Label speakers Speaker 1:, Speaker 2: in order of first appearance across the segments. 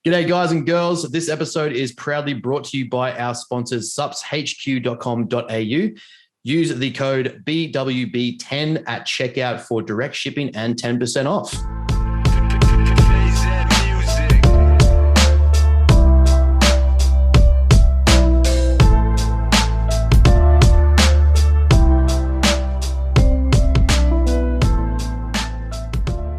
Speaker 1: G'day, guys and girls. This episode is proudly brought to you by our sponsors, supshq.com.au. Use the code BWB10 at checkout for direct shipping and 10% off.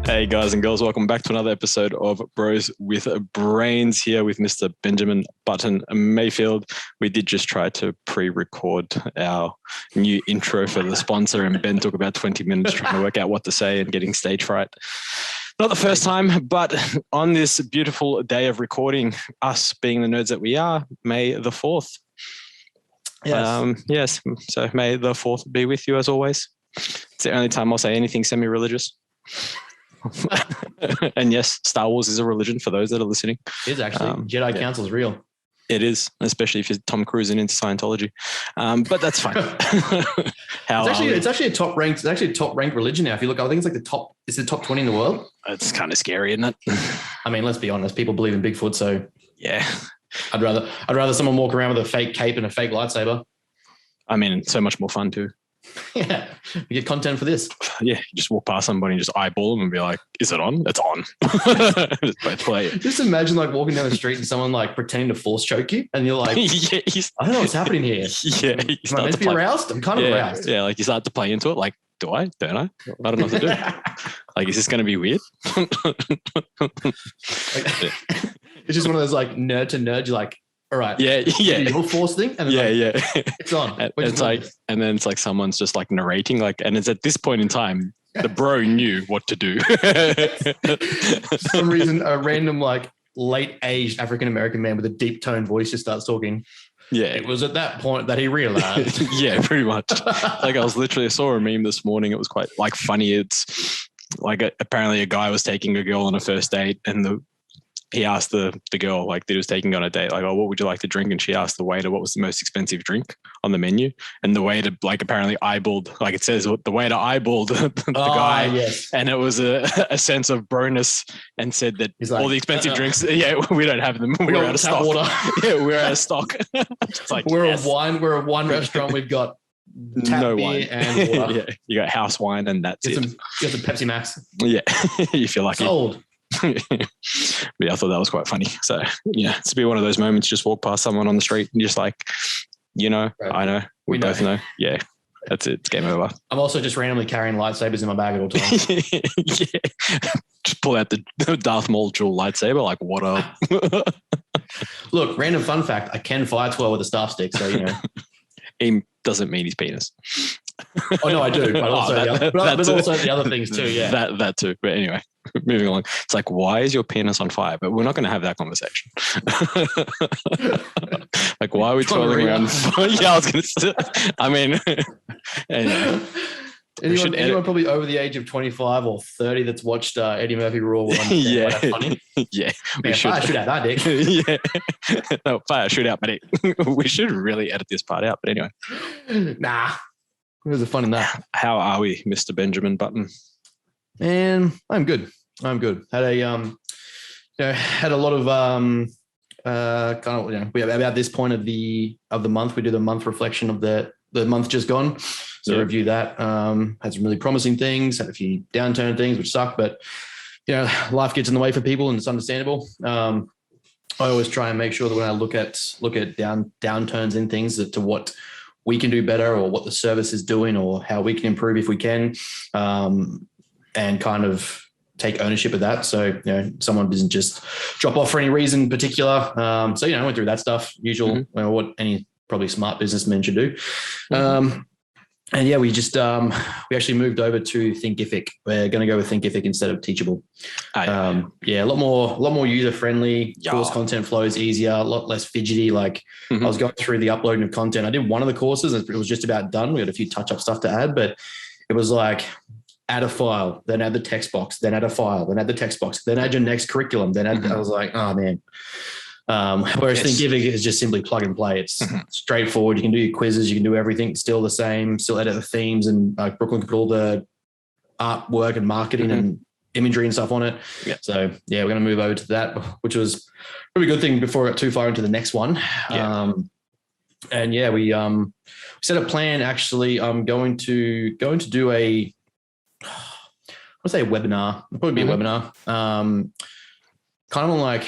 Speaker 2: Hey guys and girls, welcome back to another episode of Bros with Brains here with Mr. Benjamin Button Mayfield. We did just try to pre-record our new intro for the sponsor and Ben took about 20 minutes trying to work out what to say and getting stage fright. Not the first time, but on this beautiful day of recording, us being the nerds that we are, May the 4th. Yes. So may the 4th be with you as always. It's the only time I'll say anything semi-religious. And yes, Star Wars is a religion for those that are listening.
Speaker 1: It is actually. Jedi Council is real.
Speaker 2: It is, especially if you're Tom Cruise and into Scientology. But that's fine.
Speaker 1: It's actually a top ranked. It's actually a top ranked religion now. If you look, I think it's like the top. It's the top 20 in the world.
Speaker 2: It's kind of scary, isn't it?
Speaker 1: I mean, let's be honest. People believe in Bigfoot, so
Speaker 2: yeah.
Speaker 1: I'd rather someone walk around with a fake cape and a fake lightsaber. I
Speaker 2: mean, it's so much more fun too.
Speaker 1: Yeah, we get content for this.
Speaker 2: Yeah, you just walk past somebody and just eyeball them and be like, "Is it on? It's on." Just play it.
Speaker 1: Just imagine like walking down the street and someone like pretending to force choke you, and you're like, "Yeah, I don't know what's happening here."
Speaker 2: Yeah,
Speaker 1: am I meant to be aroused? I'm kind of aroused.
Speaker 2: Yeah, like you start to play into it. Like, do I? Don't I? I don't know what to do. Like, is this going to be weird?
Speaker 1: It's just one of those like nerd to nerd. You're like, all right.
Speaker 2: Yeah.
Speaker 1: Your force thing. And it's on.
Speaker 2: And it's like, and then it's like someone's just like narrating, like, and it's at this point in time, the bro knew what to do.
Speaker 1: For some reason, a random like late-aged African-American man with a deep toned voice just starts talking.
Speaker 2: Yeah.
Speaker 1: It was at that point that he realized.
Speaker 2: Yeah, pretty much. Like I saw a meme this morning. It was quite like funny. It's like apparently a guy was taking a girl on a first date and he asked the girl, like, that he was taking on a date, like, "Oh, what would you like to drink?" And she asked the waiter what was the most expensive drink on the menu. And the waiter, like, apparently eyeballed, like it says, the waiter eyeballed the guy. Yes. And it was a sense of broness and said that like, all the expensive drinks, we don't have them. We're out of stock. Water. Yeah, we're out of stock. Like, we're a wine restaurant. We've got
Speaker 1: no beer
Speaker 2: wine
Speaker 1: and water.
Speaker 2: Yeah, you got house wine and that's it.
Speaker 1: You got some Pepsi Max.
Speaker 2: Yeah, you feel lucky.
Speaker 1: Sold.
Speaker 2: But yeah, I thought that was quite funny. So yeah, it's be one of those moments. You just walk past someone on the street and just like, right. I know, we both know. Yeah, that's it. It's game over.
Speaker 1: I'm also just randomly carrying lightsabers in my bag at all times.
Speaker 2: Yeah, just pull out the Darth Maul dual lightsaber. Like, what up?
Speaker 1: Look, random fun fact: I can fire 12 with a staff stick. So
Speaker 2: He doesn't mean his penis.
Speaker 1: Oh no, I do. But also, also the other things too. Yeah,
Speaker 2: that too. But anyway, moving along. It's like, why is your penis on fire? But we're not going to have that conversation. Like, why are we twirling around? Yeah, I was going to say. I mean, anyway.
Speaker 1: Anyone probably over the age of 25 or 30 that's watched Eddie Murphy Raw will understand why that's funny.
Speaker 2: Yeah.
Speaker 1: Fire, shoot out that dick.
Speaker 2: Yeah. No, fire, shoot out my dick. We should really edit this part out, but anyway.
Speaker 1: Nah. Where's the fun in that?
Speaker 2: How are we, Mr. Benjamin Button?
Speaker 1: Man, I'm good. Had a had a lot of we about this point of the month, we do the month reflection of the month just gone. So review that. Had some really promising things, had a few downturn things which suck, but life gets in the way for people and it's understandable. I always try and make sure that when I look at downturns in things to what we can do better or what the service is doing or how we can improve if we can, and kind of take ownership of that. So, someone doesn't just drop off for any reason in particular. So, I went through that stuff, usual, what any probably smart businessmen should do. And yeah, we just we actually moved over to Thinkific. We're going to go with Thinkific instead of Teachable. A lot more user friendly. Course content flows easier, a lot less fidgety. Like I was going through the uploading of content. I did one of the courses. It was just about done. We had a few touch up stuff to add, but it was like add a file, then add the text box, then add a file, then add the text box, then add your next curriculum. Then add, I was like, oh man. Whereas Thinkific is just simply plug and play. It's straightforward. You can do your quizzes. You can do everything. Still the same. Still edit the themes. And Brooklyn can put all the artwork and marketing and imagery and stuff on it.
Speaker 2: Yeah.
Speaker 1: So yeah, we're going to move over to that, which was a really good thing before I got too far into the next one.
Speaker 2: Yeah.
Speaker 1: And yeah, we set a plan. Actually, I'm going to do a, I'll say a webinar. It'll probably be a webinar. Kind of on like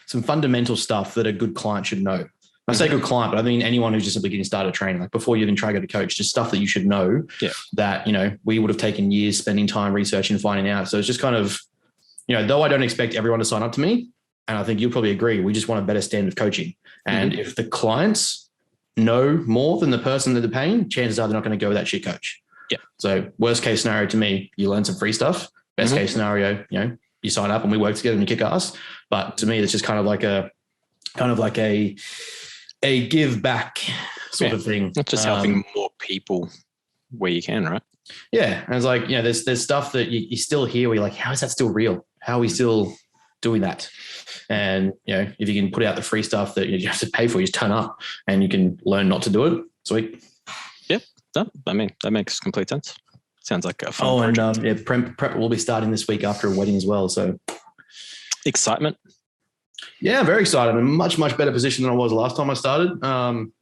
Speaker 1: some fundamental stuff that a good client should know. I say good client, but I mean anyone who's just simply getting started training, like before you even try to go to coach, just stuff that you should know that, you know, we would have taken years spending time researching and finding out. So it's just kind of, you know, though I don't expect everyone to sign up to me, and I think you'll probably agree, we just want a better standard of coaching. And if the clients know more than the person that they're paying, chances are they're not going to go with that shit coach.
Speaker 2: Yeah.
Speaker 1: So worst case scenario to me, you learn some free stuff. Best case scenario, you know, you sign up and we work together and you kick ass. But to me, it's just kind of like a give back sort of thing.
Speaker 2: Not just helping more people where you can, right?
Speaker 1: Yeah. And it's like, you know, there's stuff that you still hear where you're like, how is that still real? How are we still doing that? And, you know, if you can put out the free stuff that you have to pay for, you just turn up and you can learn not to do it. Sweet.
Speaker 2: Yep. I mean, that makes complete sense. Sounds like a fun
Speaker 1: project. And prep will be starting this week after a wedding as well. So
Speaker 2: excitement.
Speaker 1: Yeah, I'm very excited. I'm in a much, much better position than I was last time I started. And I'm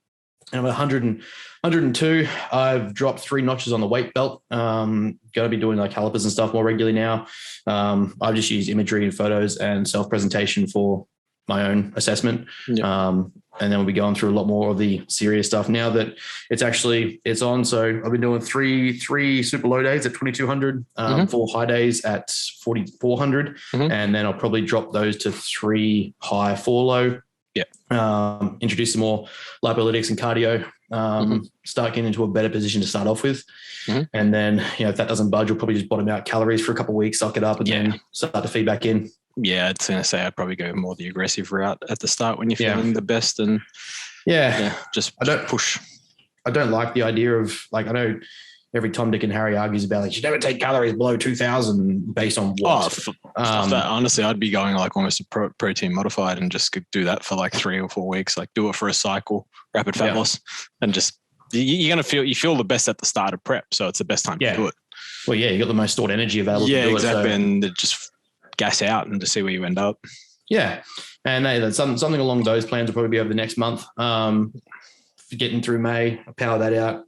Speaker 1: at 102. I've dropped 3 notches on the weight belt. Going to be doing like calipers and stuff more regularly now. I've just used imagery and photos and self-presentation for my own assessment. Yep. And then we'll be going through a lot more of the serious stuff now that it's on. So I've been doing three super low days at 2,200, 4 high days at 4,400. And then I'll probably drop those to 3 high, 4 low. Yeah. Introduce some more lipolytics and cardio. Start getting into a better position to start off with. And then, you know, if that doesn't budge, we'll probably just bottom out calories for a couple of weeks, suck it up, and then start to feed back in. Yeah,
Speaker 2: I was going to say I'd probably go more the aggressive route at the start when you're feeling the best, and just push.
Speaker 1: I don't like the idea of, like, I know every Tom, Dick and Harry argues about, like, you never take calories below 2,000 based on what?
Speaker 2: Honestly, I'd be going like almost a protein modified and just do that for like 3 or 4 weeks, like do it for a cycle, rapid fat loss, and just you're going to feel the best at the start of prep. So it's the best time to do it.
Speaker 1: Well, yeah, you got the most stored energy available to do
Speaker 2: exactly.
Speaker 1: it.
Speaker 2: And just gas out and to see where you end up.
Speaker 1: Yeah. And that's something along those plans will probably be over the next month. Getting through May, power that out,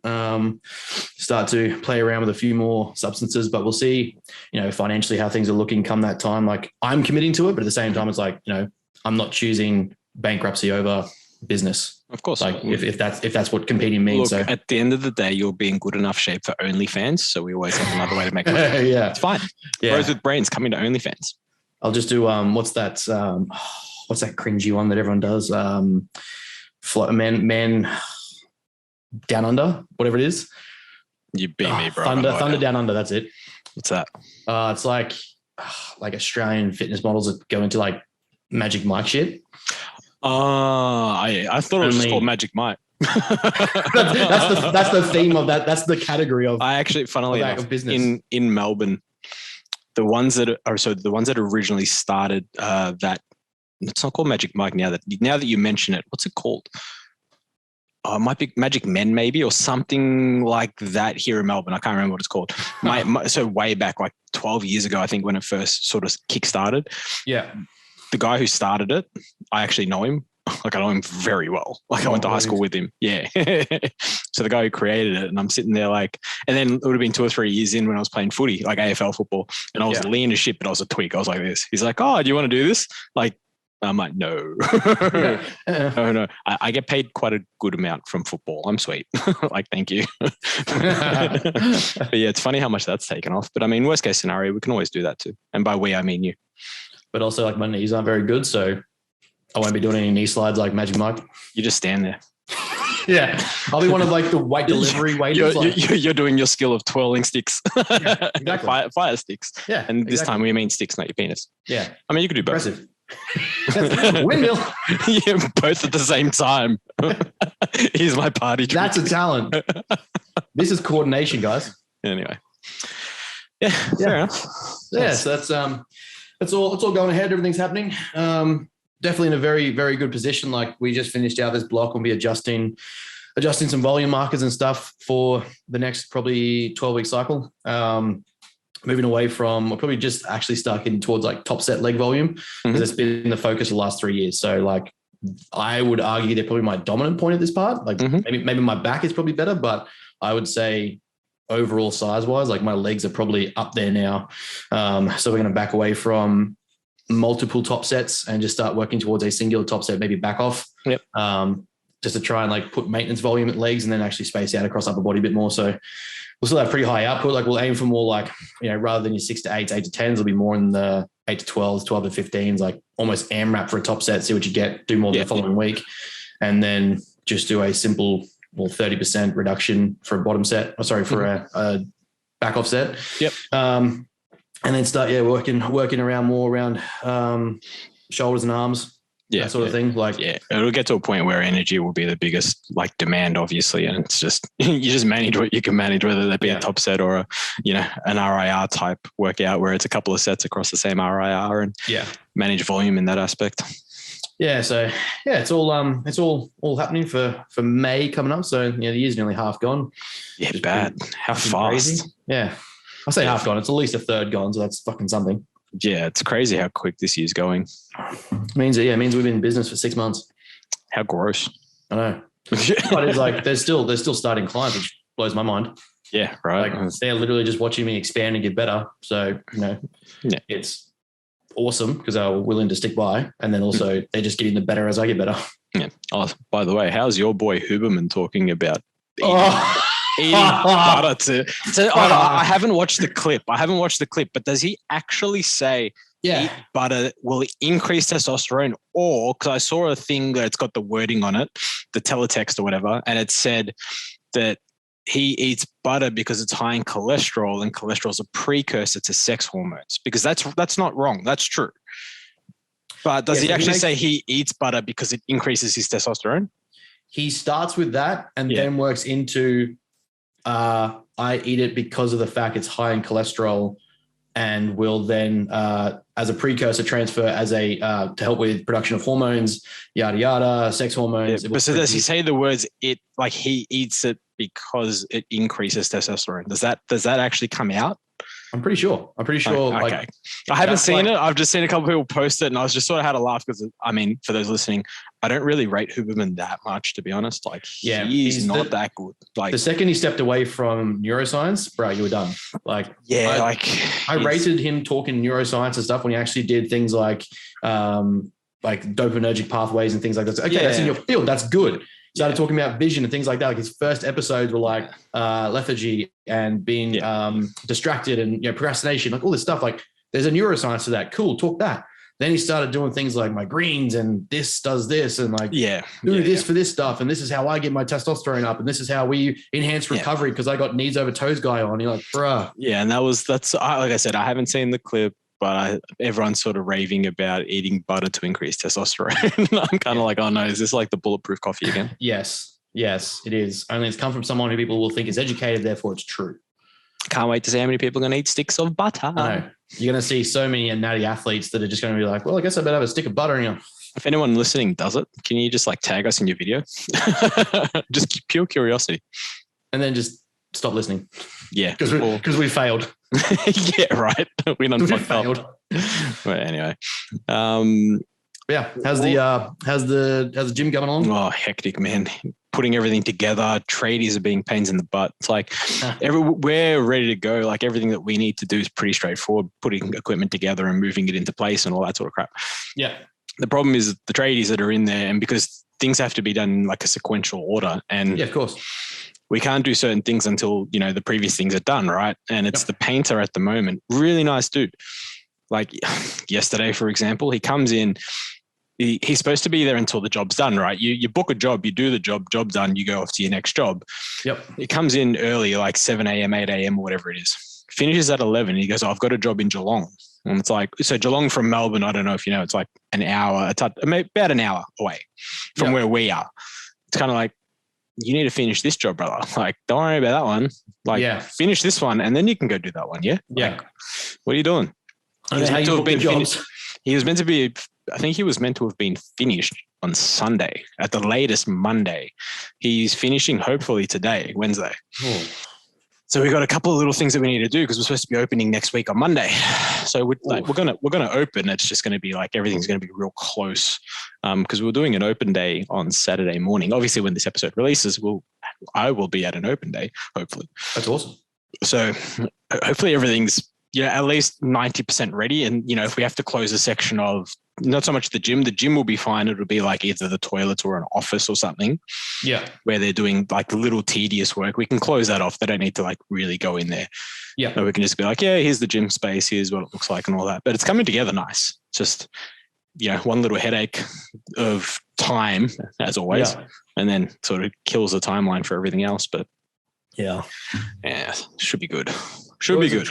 Speaker 1: start to play around with a few more substances, but we'll see, you know, financially how things are looking come that time. Like, I'm committing to it, but at the same time, it's like, you know, I'm not choosing bankruptcy over business.
Speaker 2: Of course.
Speaker 1: Like if that's what competing means.
Speaker 2: Look, at the end of the day, you'll be in good enough shape for OnlyFans. So we always have another way to make money.
Speaker 1: Yeah.
Speaker 2: It's fine. Yeah. Bros with brains coming to OnlyFans.
Speaker 1: I'll just do, what's that cringy one that everyone does? Men down under, whatever it is.
Speaker 2: You beat me, bro.
Speaker 1: Thunder down under. That's it.
Speaker 2: What's that?
Speaker 1: It's like Australian fitness models that go into like Magic Mike shit.
Speaker 2: I thought it was just called Magic Mike.
Speaker 1: that's the theme of that. That's the category of.
Speaker 2: I actually, funnily enough,
Speaker 1: business
Speaker 2: in Melbourne, the ones that originally started that, it's not called Magic Mike now that you mention it. What's it called? It might be Magic Men maybe, or something like that here in Melbourne. I can't remember what it's called. So way back, like 12 years ago, I think, when it first sort of kick-started.
Speaker 1: Yeah.
Speaker 2: The guy who started it, I actually know him. Like, I know him very well. Like, I went to high school with him. Yeah. So the guy who created it, and I'm sitting there like, and then it would have been 2 or 3 years in when I was playing footy, like AFL football, and I was lean as shit, but I was a twig. I was like this. He's like, "Oh, do you want to do this?" Like, I'm like, no. No. I get paid quite a good amount from football. I'm sweet. Like, thank you. But yeah, it's funny how much that's taken off. But I mean, worst case scenario, we can always do that too. And by we, I mean you.
Speaker 1: But also, like, my knees aren't very good, so I won't be doing any knee slides like Magic Mike.
Speaker 2: You just stand there.
Speaker 1: Yeah. I'll be one of like the weight delivery waiters.
Speaker 2: You're doing your skill of twirling sticks.
Speaker 1: Yeah, exactly.
Speaker 2: Fire sticks.
Speaker 1: Yeah.
Speaker 2: And this time we mean sticks, not your penis.
Speaker 1: Yeah.
Speaker 2: I mean, you could do both.
Speaker 1: Impressive. Windmill.
Speaker 2: Yeah, both at the same time. Here's my party trick.
Speaker 1: That's a talent. This is coordination, guys.
Speaker 2: Anyway. Yeah. Fair enough.
Speaker 1: Yeah. So that's all going ahead. Everything's happening. Definitely in a very, very good position. Like, we just finished out this block and be adjusting some volume markers and stuff for the next probably 12-week cycle. moving away from, we're probably just actually starting towards like top set leg volume, because it's been the focus of the last 3 years. So like, I would argue they're probably my dominant point at this part. Like maybe my back is probably better, but I would say overall size wise, like my legs are probably up there now. So we're going to back away from multiple top sets and just start working towards a singular top set, maybe back off.
Speaker 2: Yep.
Speaker 1: Just to try and like put maintenance volume at legs and then actually space out across upper body a bit more. So we'll still have pretty high output. Like we'll aim for more like, rather than your 6 to 8s, 8 to 10s, it'll be more in the 8 to 12s, 12 to 15s, like almost AMRAP for a top set, see what you get, do more the following week. And then just do a simple 30% reduction for a bottom set, for a back off set.
Speaker 2: Yep.
Speaker 1: And then start, working around more around shoulders and arms. That sort of thing. Like,
Speaker 2: it'll get to a point where energy will be the biggest like demand, obviously. And it's just, you just manage what you can manage, whether that be a top set or an RIR type workout where it's a couple of sets across the same RIR and manage volume in that aspect. Yeah.
Speaker 1: So it's all happening for May coming up. So, the year's nearly half gone.
Speaker 2: Yeah. Bad. How fast.
Speaker 1: Crazy. Yeah. I say half gone. It's at least a third gone. So that's fucking something.
Speaker 2: Yeah, it's crazy how quick this year's going.
Speaker 1: It means we've been in business for 6 months.
Speaker 2: How gross.
Speaker 1: I know. But it's like there's still starting clients, which blows my mind.
Speaker 2: Yeah, right.
Speaker 1: Like they're literally just watching me expand and get better. So, it's awesome because they're willing to stick by. And then also they're just getting the better as I get better.
Speaker 2: Yeah. Oh, by the way, how's your boy Huberman talking about eating butter I haven't watched the clip. But does he actually say eat butter will increase testosterone? Or, because I saw a thing that's got the wording on it, the teletext or whatever, and it said that he eats butter because it's high in cholesterol, and cholesterol is a precursor to sex hormones. Because that's not wrong. That's true. But does he actually say he eats butter because it increases his testosterone?
Speaker 1: He starts with that and then works into I eat it because of the fact it's high in cholesterol and will then, as a precursor, transfer as to help with production of hormones, yada, yada, sex hormones.
Speaker 2: But so does he say the words like he eats it because it increases testosterone? Does that actually come out?
Speaker 1: I'm pretty sure.
Speaker 2: Okay. I haven't seen it. I've just seen a couple of people post it and I was just sort of had a laugh because, for those listening, I don't really rate Huberman that much, to be honest. Like, he's not that good. Like,
Speaker 1: the second he stepped away from neuroscience, bro, you were done. Like, I rated him talking neuroscience and stuff when he actually did things like dopaminergic pathways and things like that. So, that's in your field. That's good. Started talking about vision and things like that. Like his first episodes were like lethargy and being distracted and procrastination, like all this stuff. Like there's a neuroscience to that. Cool, talk that. Then he started doing things like my greens and this does this and like do this for this stuff. And this is how I get my testosterone up. And this is how we enhance recovery because I got knees over toes guy on. You're like, bruh.
Speaker 2: Yeah. And that's like I said, I haven't seen the clip, but everyone's sort of raving about eating butter to increase testosterone. I'm kind of like, oh no, is this like the bulletproof coffee again?
Speaker 1: Yes, it is. Only it's come from someone who people will think is educated, therefore it's true.
Speaker 2: Can't wait to see how many people are going to eat sticks of butter.
Speaker 1: No, you're going to see so many natty athletes that are just going to be like, well, I guess I better have a stick of butter. And
Speaker 2: if anyone listening does it, can you just like tag us in your video? Just pure curiosity.
Speaker 1: And then just stop listening.
Speaker 2: Yeah.
Speaker 1: Because we failed.
Speaker 2: Yeah, right. We
Speaker 1: failed.
Speaker 2: But anyway.
Speaker 1: How's the gym going along?
Speaker 2: Oh, hectic, man. Putting everything together. Tradies are being pains in the butt. It's like we're ready to go. Like everything that we need to do is pretty straightforward. Putting equipment together and moving it into place and all that sort of crap.
Speaker 1: Yeah.
Speaker 2: The problem is the tradies that are in there, and because things have to be done in like a sequential order. And
Speaker 1: of course.
Speaker 2: We can't do certain things until, the previous things are done, right? And it's the painter at the moment. Really nice dude. Like yesterday, for example, he comes in, he's supposed to be there until the job's done, right? You book a job, you do the job done, you go off to your next job.
Speaker 1: Yep.
Speaker 2: He comes in early, like 7 a.m., 8 a.m. or whatever it is. Finishes at 11. He goes, I've got a job in Geelong. And it's like, so Geelong from Melbourne, I don't know if you know, it's like an hour, about an hour away from where we are. It's kind of like, you need to finish this job, brother. Like, don't worry about that one. Like, finish this one, and then you can go do that one. Yeah.
Speaker 1: Yeah.
Speaker 2: Like, what are you doing? He was meant to have been finished. He was meant to be. I think he was meant to have been finished on Sunday, at the latest Monday. He's finishing hopefully today, Wednesday.
Speaker 1: Oh.
Speaker 2: So we got a couple of little things that we need to do because we're supposed to be opening next week on Monday. So we're gonna open. It's just going to be like everything's going to be real close because we're doing an open day on Saturday morning. Obviously, when this episode releases, I will be at an open day. Hopefully,
Speaker 1: that's awesome.
Speaker 2: So hopefully everything's at least 90% ready. And if we have to close a section of not so much the gym will be fine. It'll be like either the toilets or an office or something.
Speaker 1: Yeah.
Speaker 2: Where they're doing like the little tedious work. We can close that off. They don't need to like really go in there.
Speaker 1: Yeah.
Speaker 2: So we can just be like, yeah, here's the gym space. Here's what it looks like and all that. But it's coming together nice. Just, one little headache of time as always. Yeah. And then sort of kills the timeline for everything else. But yeah, should be good. Should be good.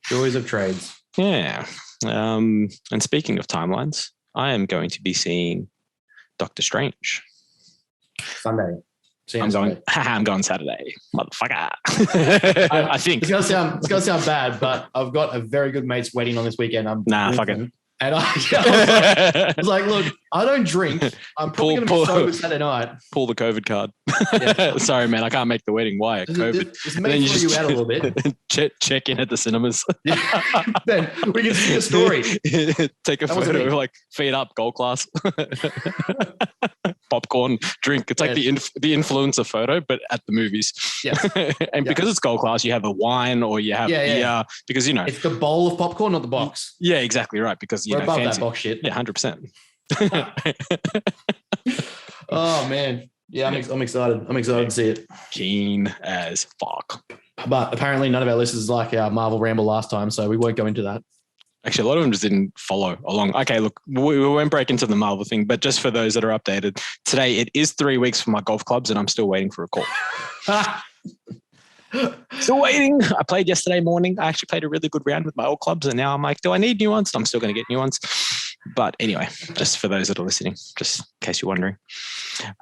Speaker 1: Joys of trades.
Speaker 2: Yeah. And speaking of timelines, I am going to be seeing Doctor Strange
Speaker 1: Sunday.
Speaker 2: I'm going Saturday, motherfucker. I think
Speaker 1: it's gonna sound bad, but I've got a very good mate's wedding on this weekend.
Speaker 2: Fuck it.
Speaker 1: And I was like, look, I don't drink. I'm probably going to be sober Saturday night.
Speaker 2: Pull the COVID card. Yeah. Sorry, man, I can't make the wedding. Why? COVID.
Speaker 1: Just make sure you out a little bit.
Speaker 2: check in at the cinemas.
Speaker 1: Yeah. Then we can see a story.
Speaker 2: Take a photo, like feet up, gold class. Popcorn, drink. It's like the influencer photo, but at the movies.
Speaker 1: Yeah.
Speaker 2: And because it's gold class, you have a wine or you have beer because
Speaker 1: it's the bowl of popcorn, not the box.
Speaker 2: Yeah, exactly right. Because
Speaker 1: we're above that box shit.
Speaker 2: Yeah, 100%.
Speaker 1: Oh man, yeah, I'm excited. I'm excited to see it.
Speaker 2: Keen as fuck.
Speaker 1: But apparently, none of our listeners like our Marvel ramble last time, so we won't go into that.
Speaker 2: Actually, a lot of them just didn't follow along. Okay, look, we won't break into the Marvel thing, but just for those that are updated, today it is 3 weeks for my golf clubs, and I'm still waiting for a call. Still waiting. I played yesterday morning. I actually played a really good round with my old clubs, and now I'm like, do I need new ones? I'm still going to get new ones. But anyway, just for those that are listening, just in case you're wondering.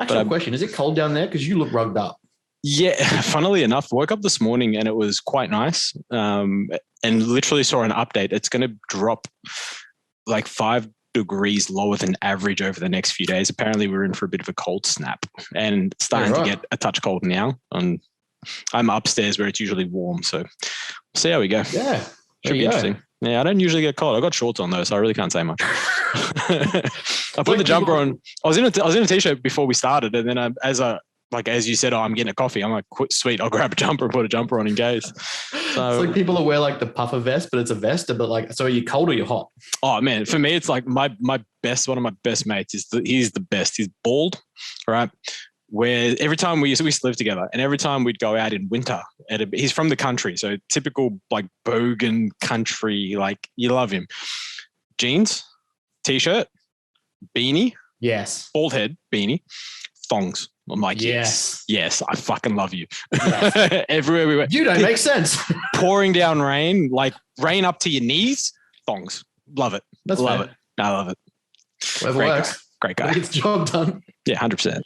Speaker 1: Actually, a question. Is it cold down there? Because you look rugged up.
Speaker 2: Yeah, funnily enough, woke up this morning and it was quite nice and literally saw an update. It's going to drop like 5 degrees lower than average over the next few days. Apparently, we're in for a bit of a cold snap and starting to get a touch cold now. And I'm upstairs where it's usually warm, so we'll see how we go.
Speaker 1: Yeah,
Speaker 2: should be interesting. Yeah, I don't usually get cold. I got shorts on though, so I really can't say much. I put the jumper on. I was in a t-shirt before we started, and then as you said, I'm getting a coffee. I'm like, sweet, I'll grab a jumper and put a jumper on in case. So,
Speaker 1: it's like people that wear like the puffer vest, but it's a vest. But like, so are you cold or you hot?
Speaker 2: Oh man, for me, it's like one of my best mates he's the best. He's bald, right? Where every time we used to live together, and every time we'd go out in winter, he's from the country, so typical like bogan country, like you love him. Jeans, t-shirt, beanie,
Speaker 1: yes,
Speaker 2: bald head, beanie, thongs. I'm like, yes, I fucking love you. Yes. Everywhere we went,
Speaker 1: you don't make sense.
Speaker 2: Pouring down rain, like rain up to your knees, thongs. Love it. Love it. I love it.
Speaker 1: Whatever works.
Speaker 2: Great guy.
Speaker 1: Gets the job done.
Speaker 2: Yeah, 100%.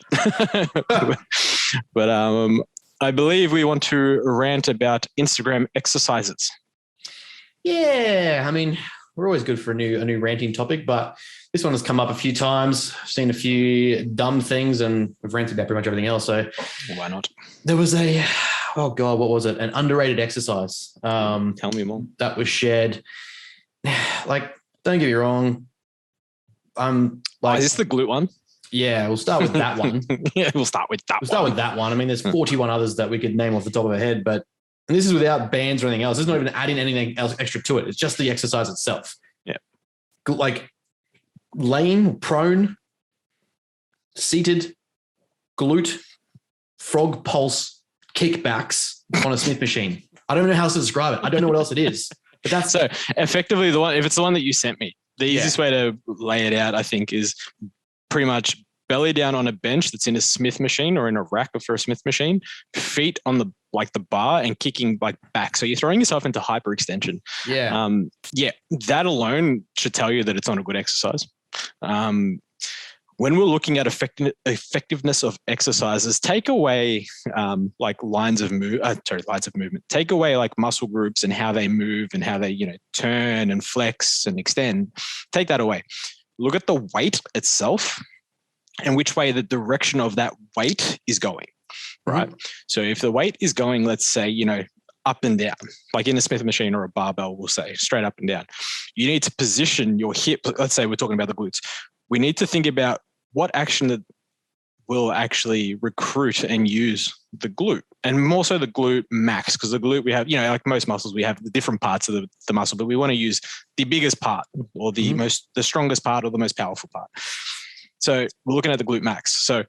Speaker 2: But I believe we want to rant about Instagram exercises.
Speaker 1: Yeah, I mean, we're always good for a new ranting topic, but this one has come up a few times. I've seen a few dumb things, and we've ranted about pretty much everything else. So
Speaker 2: why not?
Speaker 1: There was what was it? An underrated exercise.
Speaker 2: Tell me more.
Speaker 1: That was shared. Like, don't get me wrong.
Speaker 2: Is this the glute one?
Speaker 1: Yeah, we'll start with that one.
Speaker 2: Yeah, we'll start with that
Speaker 1: one. I mean, there's 41 others that we could name off the top of our head, but this is without bands or anything else. It's not even adding anything else extra to it. It's just the exercise itself.
Speaker 2: Yeah.
Speaker 1: Like laying, prone, seated, glute, frog pulse, kickbacks on a Smith machine. I don't know how else to describe it. I don't know what else it is. But that's
Speaker 2: so effectively the one, if it's the one that you sent me, the easiest way to lay it out, I think, is pretty much belly down on a bench that's in a Smith machine or in a rack for a Smith machine, feet on the bar and kicking like back. So you're throwing yourself into hyperextension.
Speaker 1: Yeah.
Speaker 2: That alone should tell you that it's not a good exercise. When we're looking at effectiveness of exercises, take away like lines of movement. Take away like muscle groups and how they move and how they turn and flex and extend. Take that away. Look at the weight itself and which way the direction of that weight is going. Right. Mm-hmm. So if the weight is going, let's say up and down, like in a Smith machine or a barbell, we'll say straight up and down. You need to position your hip. Let's say we're talking about the glutes. We need to think about what action that will actually recruit and use the glute, and more so the glute max, because the glute we have, like most muscles, we have the different parts of the muscle, but we want to use the biggest part or the the strongest part or the most powerful part. So we're looking at the glute max. So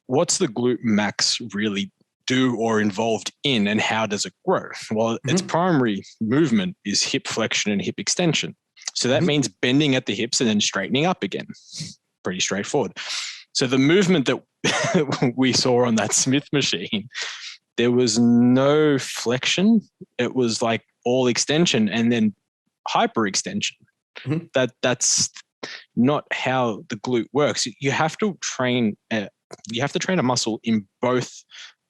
Speaker 2: what's the glute max really do or involved in, and how does it grow? Well, its primary movement is hip flexion and hip extension. So that means bending at the hips and then straightening up again. Pretty straightforward. So the movement that we saw on that Smith machine, there was no flexion. It was like all extension and then hyperextension. That's not how the glute works. You have to train a muscle in both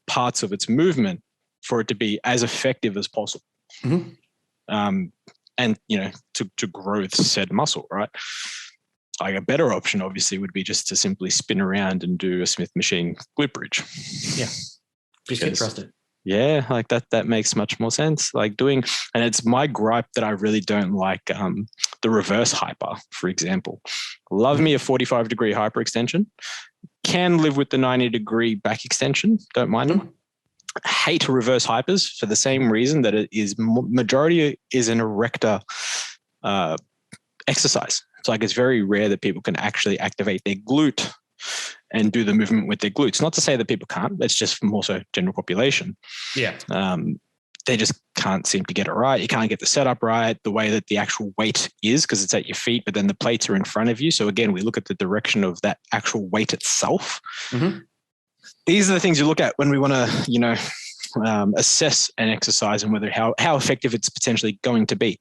Speaker 2: parts of its movement for it to be as effective as possible. And to grow said muscle, right? Like a better option obviously would be just to simply spin around and do a Smith machine glute bridge.
Speaker 1: Yeah. Just get trusted.
Speaker 2: Yeah, like that makes much more sense. Like and it's my gripe that I really don't like the reverse hyper, for example. Love me a 45-degree hyperextension. Can live with the 90-degree back extension. Don't mind them. Hate reverse hypers for the same reason that it is majority is an erector exercise. It's like it's very rare that people can actually activate their glute and do the movement with their glutes. Not to say that people can't. It's just more so general population.
Speaker 1: Yeah.
Speaker 2: They just can't seem to get it right. You can't get the setup right, the way that the actual weight is, because it's at your feet, but then the plates are in front of you. So again, we look at the direction of that actual weight itself. These are the things you look at when we want to, assess an exercise and whether how effective it's potentially going to be.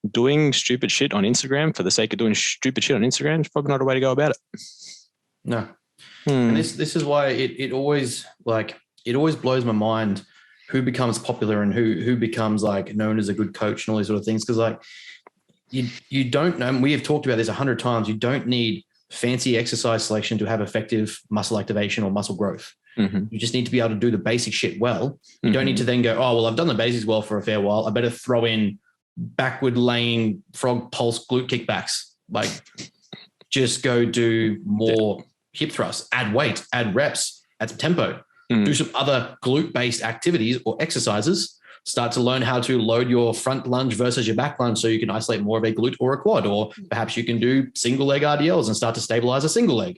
Speaker 2: Doing stupid shit on Instagram for the sake of doing stupid shit on Instagram is probably not a way to go about it.
Speaker 1: No. And this is why it always blows my mind who becomes popular and who becomes like known as a good coach and all these sort of things. Cause like you don't know, and we have talked about this 100 times. You don't need fancy exercise selection to have effective muscle activation or muscle growth. You just need to be able to do the basic shit well. You don't need to then go, oh, well, I've done the basics well for a fair while. I better throw in backward laying frog pulse glute kickbacks. Like just go do more hip thrusts, add weight, add reps, add some tempo, do some other glute based activities or exercises, start to learn how to load your front lunge versus your back lunge so you can isolate more of a glute or a quad, or perhaps you can do single leg RDLs and start to stabilize a single leg.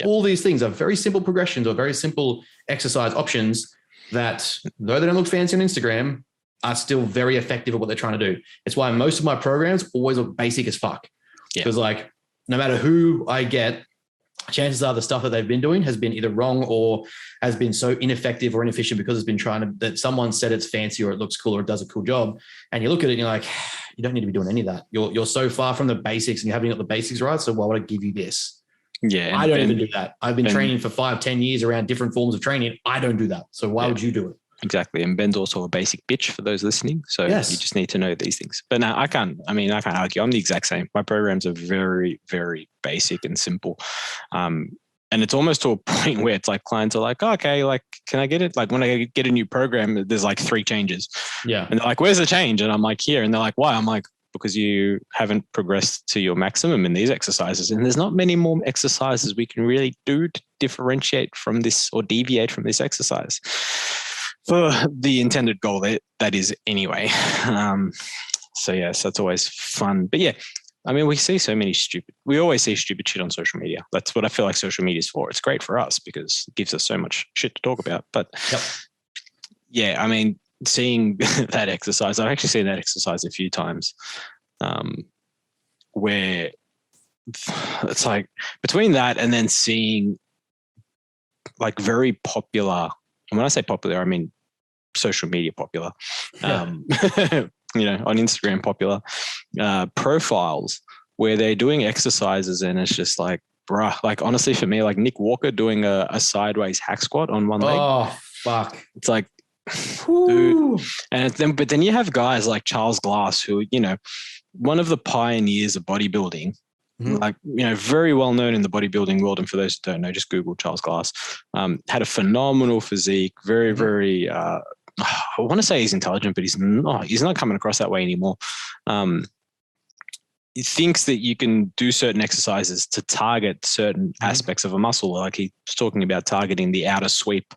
Speaker 1: All these things are very simple progressions or very simple exercise options that, though they don't look fancy on Instagram, are still very effective at what they're trying to do. It's why most of my programs always look basic as fuck. Because like, no matter who I get, chances are the stuff that they've been doing has been either wrong or has been so ineffective or inefficient because it's been that someone said it's fancy or it looks cool or it does a cool job. And you look at it and you're like, you don't need to be doing any of that. You're so far from the basics and you haven't got the basics right. So why would I give you this?
Speaker 2: Yeah.
Speaker 1: I don't even do that. I've been training for 5-10 years around different forms of training. I don't do that. So why would you do it?
Speaker 2: Exactly. And Ben's also a basic bitch for those listening. So you just need to know these things. But no, I can't argue. I'm the exact same. My programs are very, very basic and simple. And it's almost to a point where it's like clients are like, oh, okay, like, can I get it? Like when I get a new program, there's like 3 changes. Yeah. And they're like, where's the change? And I'm like, here. And they're like, why? I'm like, because you haven't progressed to your maximum in these exercises. And there's not many more exercises we can really do to differentiate from this or deviate from this exercise for the intended goal that is anyway. So yes, that's always fun. But yeah, I mean, we always see stupid shit on social media. That's what I feel like social media is for. It's great for us because it gives us so much shit to talk about. But yeah, I mean, seeing that exercise, I've actually seen that exercise a few times where it's like between that and then seeing like very popular, and when I say popular, I mean social media popular, on Instagram popular profiles where they're doing exercises and it's just like, bruh, like honestly for me, like Nick Walker doing a sideways hack squat on one leg.
Speaker 1: Oh, fuck.
Speaker 2: It's like, dude. But then you have guys like Charles Glass who, one of the pioneers of bodybuilding, like, very well known in the bodybuilding world. And for those who don't know, just Google Charles Glass. Had a phenomenal physique, very, very I want to say he's intelligent, but he's not coming across that way anymore. He thinks that you can do certain exercises to target certain aspects of a muscle. Like he's talking about targeting the outer sweep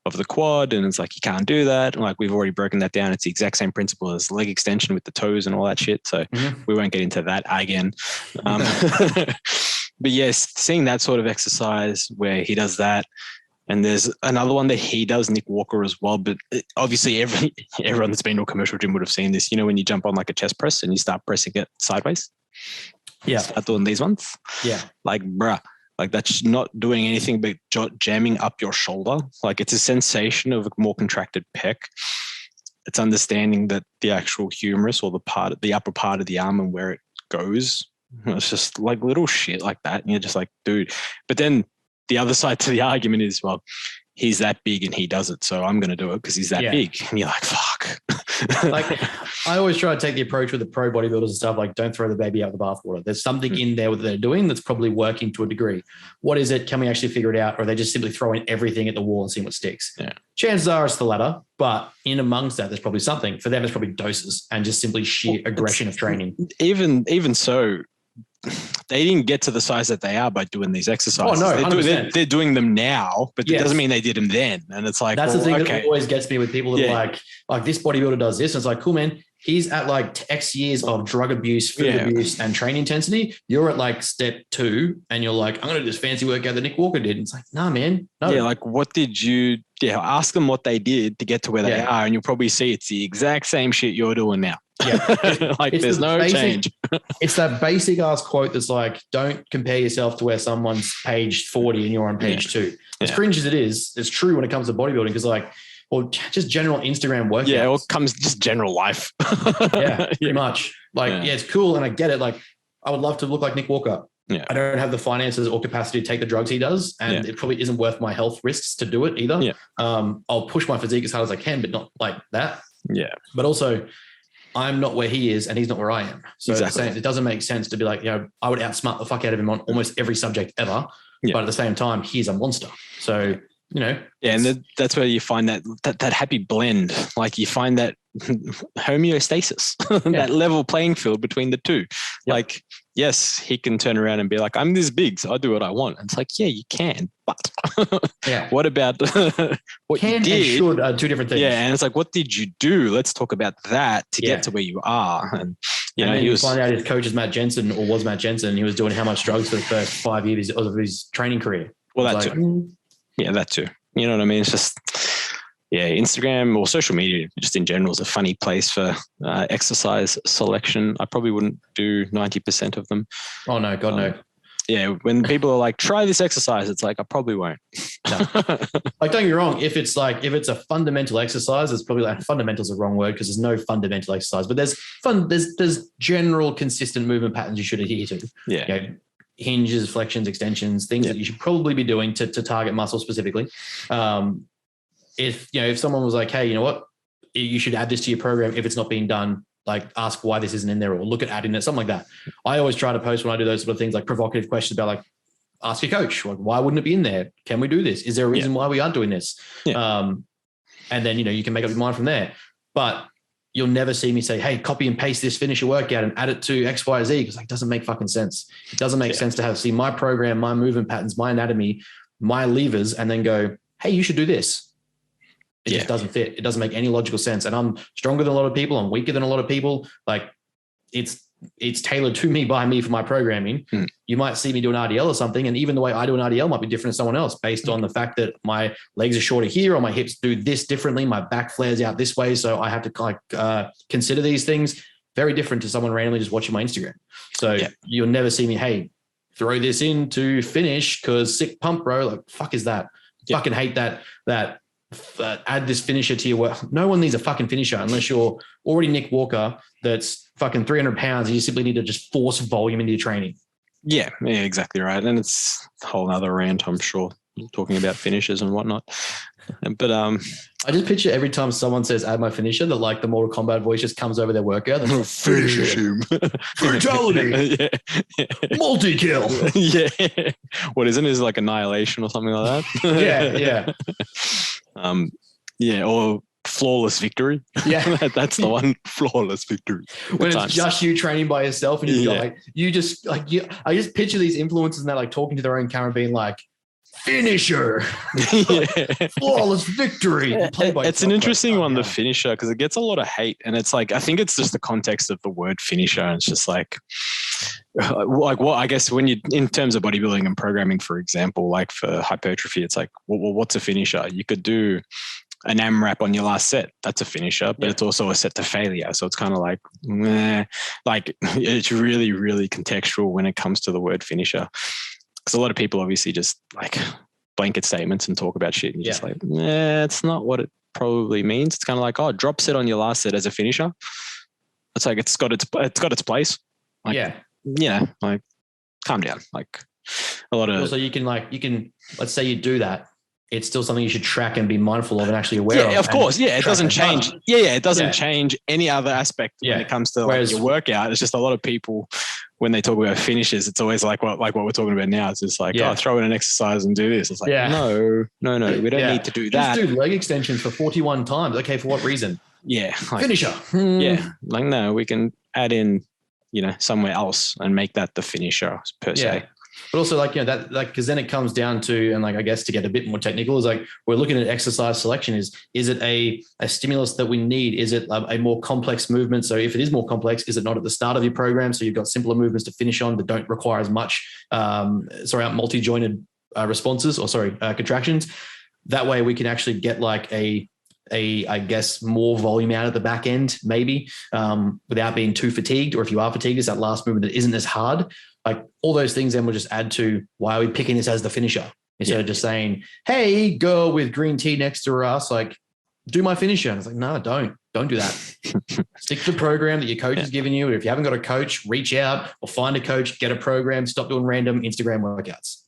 Speaker 2: of the quad, and it's like, you can't do that. And like, we've already broken that down. It's the exact same principle as leg extension with the toes and all that shit. So we won't get into that again. But yes, seeing that sort of exercise where he does that. And there's another one that he does, Nick Walker, as well. But obviously everyone that's been to a commercial gym would have seen this. You know, when you jump on like a chest press and you start pressing it sideways?
Speaker 1: Yeah.
Speaker 2: Start doing these ones? Yeah. Like, bruh, like that's not doing anything but jamming up your shoulder. Like it's a sensation of a more contracted pec. It's understanding that the actual humerus or the upper part of the arm and where it goes. It's just like little shit like that. And you're just like, dude. But then the other side to the argument is, well, he's that big and he does it, so I'm going to do it because he's that big. And you're like, fuck.
Speaker 1: Like, I always try to take the approach with the pro bodybuilders and stuff, like, don't throw the baby out with the bathwater. There's something in there that they're doing that's probably working to a degree. What is it? Can we actually figure it out? Or are they just simply throwing everything at the wall and seeing what sticks? Yeah. Chances are it's the latter, but in amongst that, there's probably something. For them, it's probably doses and just simply sheer aggression of training.
Speaker 2: Even so, they didn't get to the size that they are by doing these exercises.
Speaker 1: Oh, no,
Speaker 2: they're doing them now, but it doesn't mean they did them then. And it's like,
Speaker 1: that's the thing that always gets me with people that are like this bodybuilder does this. And it's like, cool, man. He's at like X years of drug abuse, food abuse, and training intensity. You're at like step 2, and you're like, I'm going to do this fancy workout that Nick Walker did. And it's like, nah, man. No. Yeah,
Speaker 2: like what did you? Yeah, ask them what they did to get to where they are, and you'll probably see it's the exact same shit you're doing now. Yeah, like there's no change.
Speaker 1: It's that basic ass quote that's like, don't compare yourself to where someone's page 40 and you're on page 2. As cringe as it is, it's true when it comes to bodybuilding, because like, or just general Instagram workouts.
Speaker 2: Yeah, or comes just general life.
Speaker 1: Pretty much. Like, it's cool, and I get it. Like, I would love to look like Nick Walker. Yeah, I don't have the finances or capacity to take the drugs he does, and it probably isn't worth my health risks to do it either. Yeah. I'll push my physique as hard as I can, but not like that. Yeah. But also, I'm not where he is and he's not where I am. So it doesn't make sense to be like, I would outsmart the fuck out of him on almost every subject ever. Yeah. But at the same time, he's a monster. So, Yeah, and
Speaker 2: that's where you find that happy blend. Like you find that homeostasis, that level playing field between the two. Yep. Like, yes, he can turn around and be like, I'm this big, so I do what I want. And it's like, yeah, you can, but what about what you did? And
Speaker 1: should are two different things.
Speaker 2: Yeah, and it's like, what did you do? Let's talk about that to get to where you are. And
Speaker 1: then you find out his coach is Matt Jensen, or was Matt Jensen. He was doing how much drugs for the first 5 years of his training career.
Speaker 2: Well, that too. Yeah, that too. You know what I mean? It's just, Instagram or social media just in general is a funny place for exercise selection. I probably wouldn't do 90% of them.
Speaker 1: Oh, no, God, no.
Speaker 2: Yeah, when people are like, try this exercise, it's like, I probably won't.
Speaker 1: No. Like, don't get me wrong. If it's a fundamental exercise, it's probably like, fundamental is the wrong word because there's no fundamental exercise, but there's general consistent movement patterns you should adhere to.
Speaker 2: Yeah.
Speaker 1: Hinges, flexions, extensions, things that you should probably be doing to target muscle specifically. If someone was like, hey, you know what, you should add this to your program. If it's not being done, like ask why this isn't in there or look at adding it, something like that. I always try to post when I do those sort of things, like provocative questions about like, ask your coach, like, why wouldn't it be in there? Can we do this? Is there a reason why we aren't doing this? Yeah. And then, you can make up your mind from there. But you'll never see me say, hey, copy and paste this, finish your workout and add it to X, Y, Z, because it doesn't make fucking sense. It doesn't make sense to see my program, my movement patterns, my anatomy, my levers, and then go, hey, you should do this. It just doesn't fit. It doesn't make any logical sense. And I'm stronger than a lot of people. I'm weaker than a lot of people. Like it's tailored to me by me for my programming. You might see me do an RDL or something, and even the way I do an RDL might be different to someone else based on the fact that my legs are shorter here, or my hips do this differently, my back flares out this way, so I have to consider these things. Very different to someone randomly just watching my Instagram. So you'll never see me, hey, throw this in to finish because sick pump, bro. Like, fuck is that? Fucking hate that add this finisher to your work. No one needs a fucking finisher unless you're already Nick Walker that's fucking 300 pounds and you simply need to just force volume into your training.
Speaker 2: Yeah, exactly right. And it's a whole other rant, I'm sure, talking about finishers and whatnot. But
Speaker 1: I just picture every time someone says add my finisher, that like the Mortal Kombat voice just comes over their workout. Like, finish him. Fatality. Multi-kill.
Speaker 2: Yeah. What isn't it? Like annihilation or something like that?
Speaker 1: Yeah.
Speaker 2: Or flawless victory.
Speaker 1: Yeah.
Speaker 2: That's the one. Flawless victory.
Speaker 1: When it's just you training by yourself and I just picture these influencers and they're like talking to their own camera being like, finisher, flawless victory.
Speaker 2: It's an interesting one, the finisher, because it gets a lot of hate, and it's like I think it's just the context of the word finisher, and it's just like what I guess when you in terms of bodybuilding and programming, for example, like for hypertrophy, it's like what's a finisher? You could do an AMRAP on your last set. That's a finisher, but it's also a set to failure. So it's kind of like, like it's really, really contextual when it comes to the word finisher. Because a lot of people obviously just like blanket statements and talk about shit. And you're just like, it's not what it probably means. It's kind of like, drop set on your last set as a finisher. It's like, it's got its place. Like, like calm down. Like a lot of.
Speaker 1: Also, you can, let's say you do that. It's still something you should track and be mindful of and actually aware of.
Speaker 2: Yeah, of course. Yeah, it doesn't change. It doesn't change any other aspect when it comes to your workout. It's just a lot of people, when they talk about finishes, it's always like what we're talking about now. It's just like, throw in an exercise and do this. It's like, no, we don't need to do that.
Speaker 1: Just do leg extensions for 41 times. Okay, for what reason?
Speaker 2: Yeah.
Speaker 1: Like, finisher.
Speaker 2: Yeah. Like, no, we can add in, somewhere else and make that the finisher per se.
Speaker 1: But also because then it comes down to, and I guess to get a bit more technical, is like we're looking at exercise selection. Is it a stimulus that we need? Is it a more complex movement? So if it is more complex, is it not at the start of your program? So you've got simpler movements to finish on that don't require as much, multi-jointed responses contractions. That way we can actually get like I guess more volume out at the back end, maybe without being too fatigued. Or if you are fatigued, it's that last movement that isn't as hard. Like all those things then will just add to why are we picking this as the finisher instead of just saying, hey, girl with green tea next to her ass, like do my finisher. And it's like, no, don't do that. Stick to the program that your coach is giving you. If you haven't got a coach, reach out or find a coach, get a program, stop doing random Instagram workouts.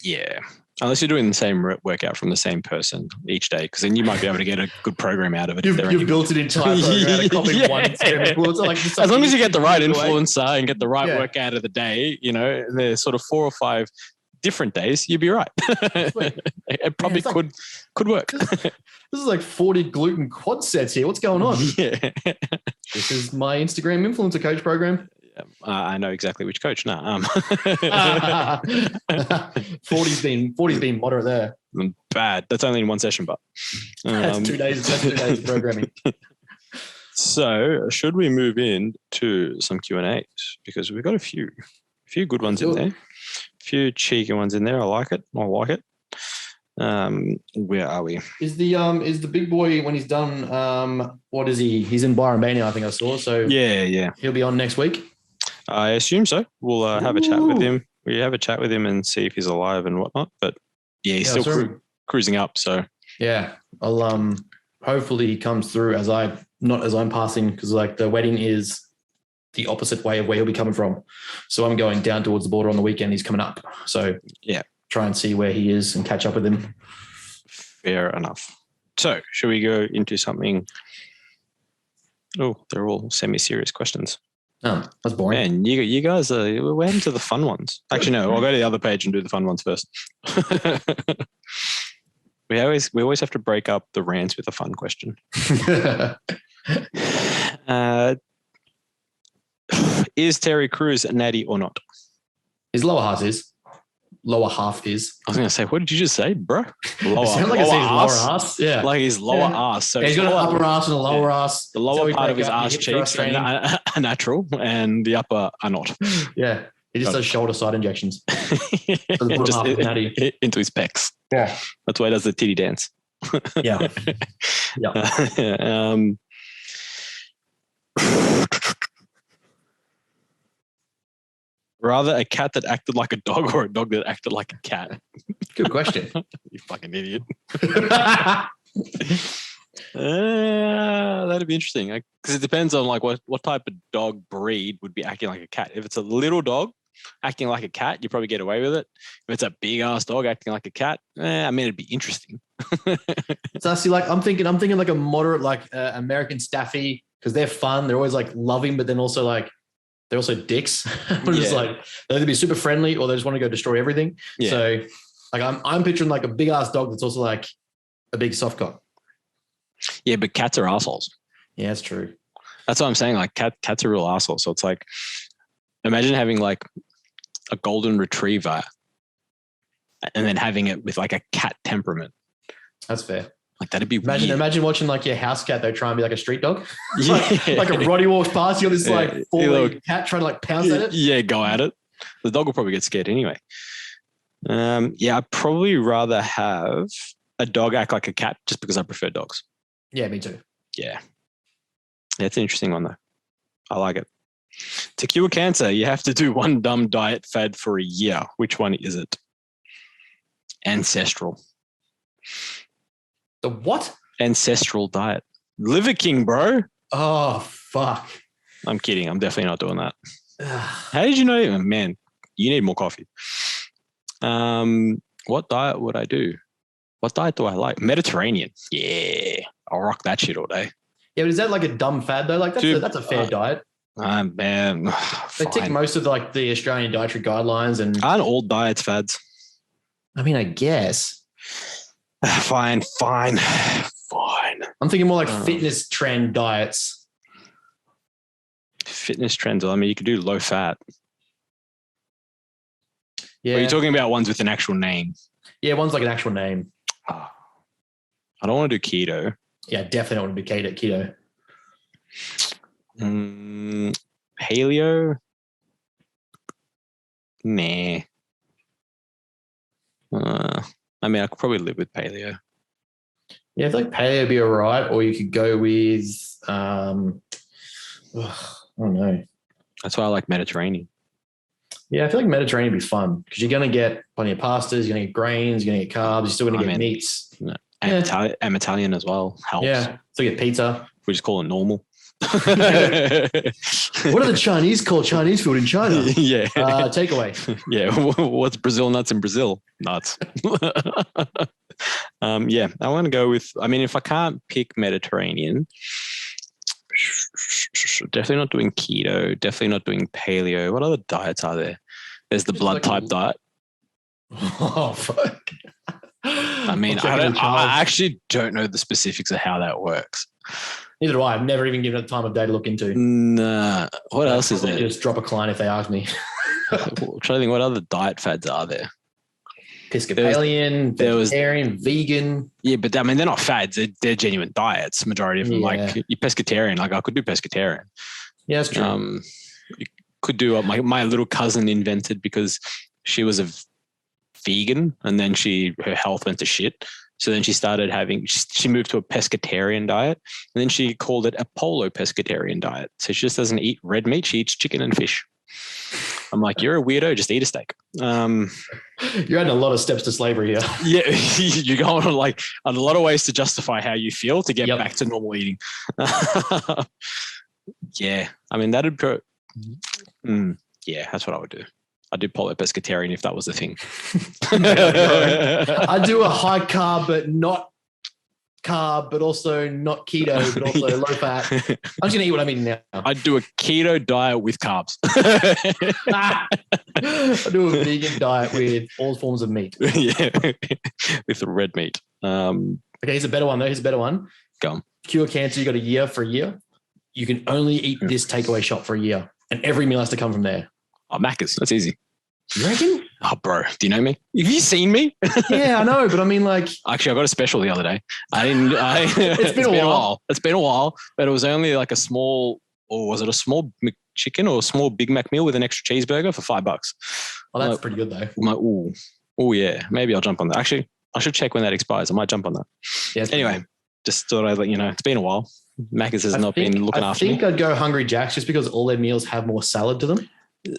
Speaker 2: Yeah. Unless you're doing the same workout from the same person each day, because then you might be able to get a good program out of it.
Speaker 1: You've built an entire program out of copying one Instagram influencer.
Speaker 2: As long as you get the right influencer and get the right workout of the day, there's sort of 4 or 5 different days, you'd be right. It probably could work.
Speaker 1: This is like 40 gluten quad sets here. What's going on? Yeah. This is my Instagram influencer coach program.
Speaker 2: I know exactly which coach. No,
Speaker 1: 40's been moderate there.
Speaker 2: Bad. That's only in one session, but
Speaker 1: that's 2 days. That's 2 days of programming.
Speaker 2: So, should we move in to some Q&As because we've got a few good ones in there, a few cheeky ones in there. I like it. Where are we? Is
Speaker 1: the big boy when he's done? What is he? He's in Byron Bay now. I think I saw. So
Speaker 2: yeah,
Speaker 1: he'll be on next week.
Speaker 2: I assume so. We'll have a chat with him. We have a chat with him and see if he's alive and whatnot. But he's still cruising up. So
Speaker 1: I'll hopefully he comes through as I'm passing, because like the wedding is the opposite way of where he'll be coming from. So I'm going down towards the border on the weekend. He's coming up. So try and see where he is and catch up with him.
Speaker 2: Fair enough. So should we go into something? Oh, they're all semi-serious questions.
Speaker 1: Oh, that's boring.
Speaker 2: Man, you guys we're heading to the fun ones. Actually, no, I'll go to the other page and do the fun ones first. We always have to break up the rants with a fun question. Is Terry Crews a natty or not?
Speaker 1: His lower half is. I was
Speaker 2: going to say, what did you just say, bro? Lower
Speaker 1: ass. Yeah.
Speaker 2: Like his lower ass. So
Speaker 1: he's got an upper ass and a lower ass.
Speaker 2: The lower part of his ass cheeks are natural and the upper are not.
Speaker 1: Yeah. He just does shoulder side injections.
Speaker 2: Just into his pecs.
Speaker 1: Yeah.
Speaker 2: That's why he does the titty dance.
Speaker 1: Yeah.
Speaker 2: Rather a cat that acted like a dog or a dog that acted like a cat?
Speaker 1: Good question.
Speaker 2: You fucking idiot. That'd be interesting. Because it depends on like what type of dog breed would be acting like a cat. If it's a little dog acting like a cat, you probably get away with it. If it's a big ass dog acting like a cat, it'd be interesting.
Speaker 1: So see, like I'm thinking like a moderate, like American Staffy, because they're fun. They're always like loving, but then also like they're also dicks. But it's like they'll either be super friendly or they just want to go destroy everything. Yeah. So like I'm picturing like a big ass dog that's also like a big soft cock.
Speaker 2: Yeah, but cats are assholes.
Speaker 1: Yeah, that's true.
Speaker 2: That's what I'm saying. Like cats are real assholes. So it's like, imagine having like a golden retriever and then having it with like a cat temperament.
Speaker 1: That's fair.
Speaker 2: Like that'd be
Speaker 1: weird. Imagine watching like your house cat, though, try and be like a street dog. like a Roddy walks past, you got this like four-legged cat trying to like pounce at it.
Speaker 2: Yeah, go at it. The dog will probably get scared anyway. I'd probably rather have a dog act like a cat just because I prefer dogs.
Speaker 1: Yeah, me too.
Speaker 2: Yeah. That's an interesting one though. I like it. To cure cancer, you have to do one dumb diet fad for a year. Which one is it? Ancestral.
Speaker 1: The what?
Speaker 2: Ancestral diet. Liver King, bro.
Speaker 1: Oh, fuck.
Speaker 2: I'm kidding. I'm definitely not doing that. How did you know? Man, you need more coffee. What diet would I do? What diet do I like? Mediterranean. Yeah. I'll rock that shit all day.
Speaker 1: Yeah, but is that like a dumb fad though? Like that's a fair diet.
Speaker 2: Man.
Speaker 1: They tick most of like the Australian dietary guidelines and
Speaker 2: aren't all diets fads?
Speaker 1: I mean, I guess.
Speaker 2: Fine.
Speaker 1: I'm thinking more like fitness trend diets.
Speaker 2: Fitness trends. I mean, you could do low fat.
Speaker 1: Yeah.
Speaker 2: Are you talking about ones with an actual name?
Speaker 1: Yeah, one's like an actual name.
Speaker 2: I don't want to do keto.
Speaker 1: Yeah, definitely don't want to do
Speaker 2: keto. Paleo? Nah. I mean, I could probably live with paleo.
Speaker 1: Yeah, I feel like paleo would be all right, or you could go with, I don't know.
Speaker 2: That's why I like Mediterranean.
Speaker 1: Yeah, I feel like Mediterranean would be fun because you're going to get plenty of pastas, you're going to get grains, you're going to get carbs, you're still going to get meats.
Speaker 2: I'm Italian as well. Helps.
Speaker 1: Yeah, so you get pizza.
Speaker 2: We just call it normal.
Speaker 1: What do the Chinese call Chinese food in China?
Speaker 2: Yeah.
Speaker 1: Takeaway.
Speaker 2: Yeah. What's Brazil nuts in Brazil? Nuts. Yeah. I want to go with, I mean, if I can't pick Mediterranean, definitely not doing keto, definitely not doing paleo. What other diets are there? There's the blood type diet.
Speaker 1: Oh, fuck.
Speaker 2: I mean, I actually don't know the specifics of how that works.
Speaker 1: Neither do I. I've never even given it the time of day to look into.
Speaker 2: Nah. What else is there?
Speaker 1: Just drop a client if they ask me.
Speaker 2: I'm trying to think what other diet fads are there.
Speaker 1: Episcopalian, vegetarian, vegan.
Speaker 2: Yeah, but I mean, they're not fads. They're genuine diets. Majority of them, like you're pescatarian. Like I could do pescatarian.
Speaker 1: Yeah, that's true.
Speaker 2: You could do what my little cousin invented because she was a vegan and then her health went to shit. So then she moved to a pescatarian diet and then she called it a polo pescatarian diet. So she just doesn't eat red meat. She eats chicken and fish. I'm like, you're a weirdo. Just eat a steak.
Speaker 1: You're adding a lot of steps to slavery here.
Speaker 2: Yeah. You're going on like a lot of ways to justify how you feel to get back to normal eating. Yeah. I mean, that'd go. Yeah, that's what I would do. I'd do polo pescatarian if that was the thing.
Speaker 1: I'd do a high carb, but not carb, but also not keto, but also low fat. I'm just going to eat what I'm eating now.
Speaker 2: I'd do a keto diet with carbs.
Speaker 1: I'd do a vegan diet with all forms of meat.
Speaker 2: Yeah, with the red meat.
Speaker 1: Okay, here's a better one though. Here's a better one.
Speaker 2: Go on.
Speaker 1: Cure cancer, you got a year for a year. You can only eat this takeaway shop for a year, and every meal has to come from there.
Speaker 2: Oh, Maccas. That's easy.
Speaker 1: You reckon?
Speaker 2: Oh, bro. Do you know me? Have you seen me?
Speaker 1: Yeah, I know. But I mean, like...
Speaker 2: Actually, I got a special the other day. It's been a while. It's been a while, but it was only like a small... Or was it a small McChicken or a small Big Mac meal with an extra cheeseburger for $5?
Speaker 1: Oh, that's pretty good, though.
Speaker 2: I'm like, oh, yeah. Maybe I'll jump on that. Actually, I should check when that expires. I might jump on that. Yeah, anyway, just thought I'd let you know. It's been a while. Maccas has not been looking after me.
Speaker 1: I think I'd go Hungry Jack's just because all their meals have more salad to them.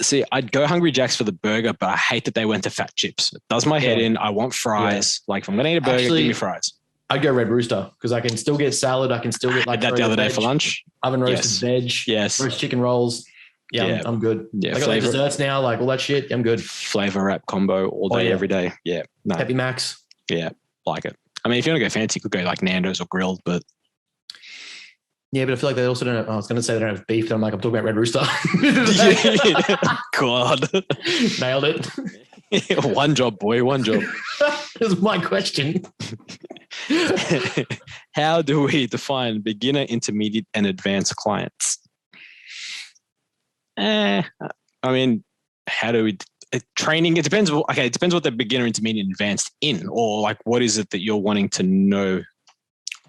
Speaker 2: See, I'd go Hungry Jack's for the burger, but I hate that they went to fat chips. It does my head in. I want fries. Yeah. Like if I'm going to eat a burger, give me fries.
Speaker 1: I'd go Red Rooster because I can still get salad. I can still get like
Speaker 2: that the other day for lunch.
Speaker 1: Oven roasted veg. Yes. Roast chicken rolls. Yeah. I'm good. Yeah. I got like desserts now, like all that shit. I'm good.
Speaker 2: Flavor wrap combo all day, every day. Yeah. No.
Speaker 1: Happy Max.
Speaker 2: Yeah. Like it. I mean, if you want to go fancy, you could go like Nando's or grilled, but.
Speaker 1: Yeah, but I feel like they also don't have, I was going to say they don't have beef. I'm talking about Red Rooster.
Speaker 2: God.
Speaker 1: Nailed it.
Speaker 2: One job, boy. One job.
Speaker 1: That was my question.
Speaker 2: how do we define beginner, intermediate, and advanced clients? I mean, how do we training? It depends. Okay, it depends what they're beginner, intermediate, and advanced in, or like what is it that you're wanting to know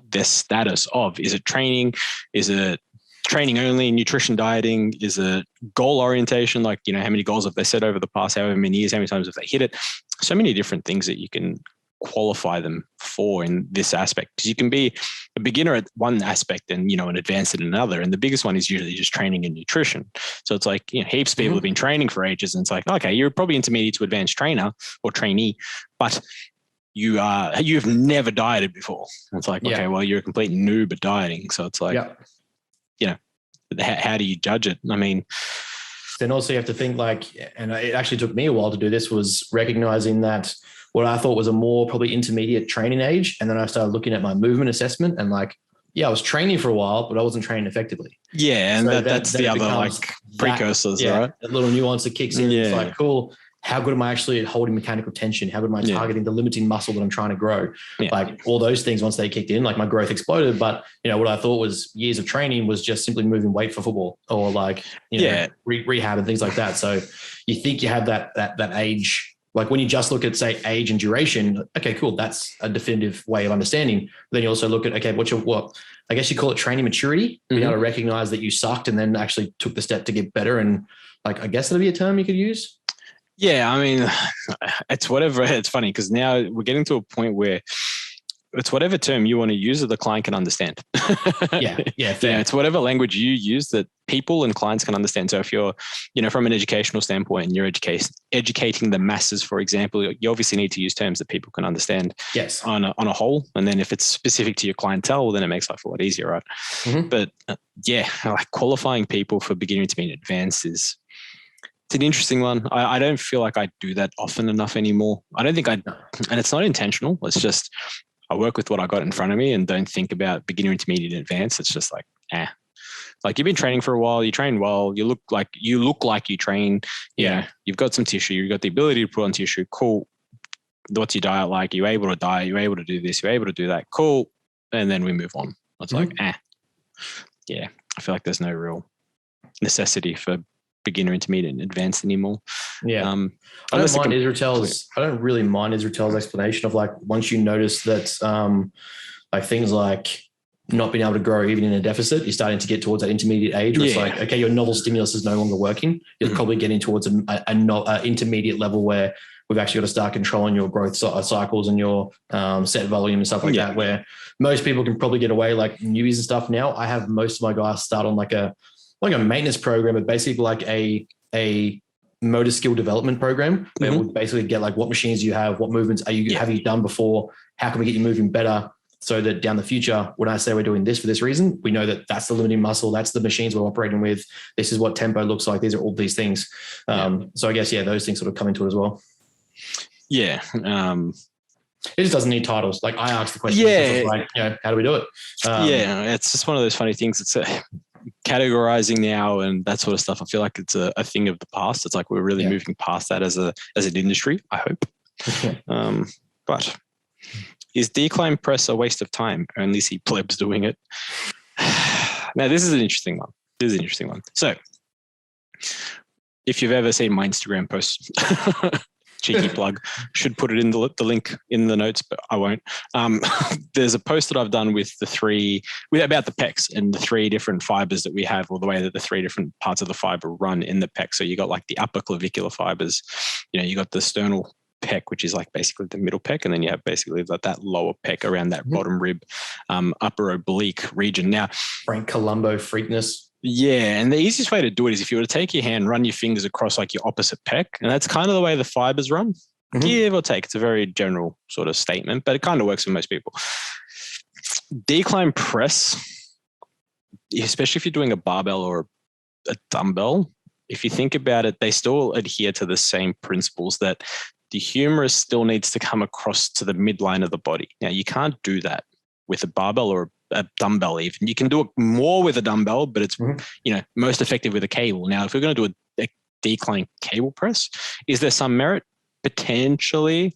Speaker 2: their status of? Is it training? Is it training only, nutrition, dieting? Is it goal orientation? Like, you know, how many goals have they set over the past however many years? How many times have they hit it? So many different things that you can qualify them for in this aspect, because you can be a beginner at one aspect and, you know, an advanced at another. And the biggest one is usually just training and nutrition. So it's like, you know, heaps of people have been training for ages, and it's like, okay, you're probably intermediate to advanced trainer or trainee, but you've never dieted before. And it's like, okay, well, you're a complete noob at dieting. So it's like, you know, how do you judge it? I mean,
Speaker 1: then also you have to think like, and it actually took me a while to do this, was recognizing that what I thought was a more probably intermediate training age. And then I started looking at my movement assessment and like, I was training for a while, but I wasn't training effectively.
Speaker 2: Yeah. And so that's the other like precursors, right?
Speaker 1: That little nuance that kicks in. It's like, cool. How good am I actually at holding mechanical tension? How good am I targeting the limiting muscle that I'm trying to grow? Like all those things, once they kicked in, like my growth exploded. But, you know, what I thought was years of training was just simply moving weight for football or like, you know, rehab and things like that. So you think you have that age, like when you just look at, say, age and duration, okay, cool. That's a definitive way of understanding. But then you also look at, okay, what I guess you call it training maturity, being able to recognize that you sucked and then actually took the step to get better. And like, I guess that'd be a term you could use.
Speaker 2: Yeah, I mean, it's whatever. It's funny because now we're getting to a point where it's whatever term you want to use that the client can understand.
Speaker 1: Fair.
Speaker 2: Yeah, it's whatever language you use that people and clients can understand. So if you're, you know, from an educational standpoint, and you're educating the masses, for example, you obviously need to use terms that people can understand.
Speaker 1: Yes.
Speaker 2: On a whole, and then if it's specific to your clientele, well, then it makes life a lot easier, right? But like qualifying people for beginner, intermediate, advanced it's an interesting one. I don't feel like I do that often enough anymore. I don't think and it's not intentional. It's just, I work with what I got in front of me and don't think about beginner, intermediate, and advanced. It's just like, like you've been training for a while, you train well, you look like you train. Yeah. You've got some tissue, you've got the ability to put on tissue. Cool. What's your diet like? Are you able to diet? Are you able to do this? You're able to do that. Cool. And then we move on. It's like, yeah, I feel like there's no real necessity for beginner, intermediate, and advanced anymore.
Speaker 1: Yeah. I don't really mind Israel's explanation of like, once you notice that like things like not being able to grow even in a deficit, you're starting to get towards that intermediate age where it's like, okay, your novel stimulus is no longer working. You're probably getting towards an intermediate level where we've actually got to start controlling your growth cycles and your set volume and stuff like that, where most people can probably get away, like newbies and stuff. Now I have most of my guys start on like a maintenance program, but basically like a motor skill development program where we'll basically get like, what machines do you have? What movements have you done before? How can we get you moving better so that down the future, when I say we're doing this for this reason, we know that that's the limiting muscle. That's the machines we're operating with. This is what tempo looks like. These are all these things. So I guess, those things sort of come into it as well.
Speaker 2: Yeah.
Speaker 1: It just doesn't need titles. Like I asked the question, like, how do we do it?
Speaker 2: It's just one of those funny things. It's categorizing now and that sort of stuff. I feel like it's a thing of the past. It's like we're really moving past that as an industry, I hope. But is decline press a waste of time? Only see plebs doing it. Now, this is an interesting one. So if you've ever seen my Instagram posts, cheeky plug, should put it in the link in the notes, but I won't. There's a post that I've done with about the pecs and the three different fibers that we have, or the way that the three different parts of the fiber run in the pec. So you got like the upper clavicular fibers, you got the sternal pec, which is like basically the middle pec, and then you have basically like that lower pec around that bottom rib, upper oblique region. Now,
Speaker 1: Frank Columbo freakness.
Speaker 2: Yeah, and the easiest way to do it is if you were to take your hand, run your fingers across like your opposite pec, and that's kind of the way the fibers run, give or take. It's a very general sort of statement, but it kind of works for most people. Decline press, especially if you're doing a barbell or a dumbbell, if you think about it, they still adhere to the same principles, that the humerus still needs to come across to the midline of the body. Now, you can't do that with a barbell or a dumbbell even. You can do it more with a dumbbell, but it's most effective with a cable. Now, if we're going to do a decline cable press, is there some merit? Potentially.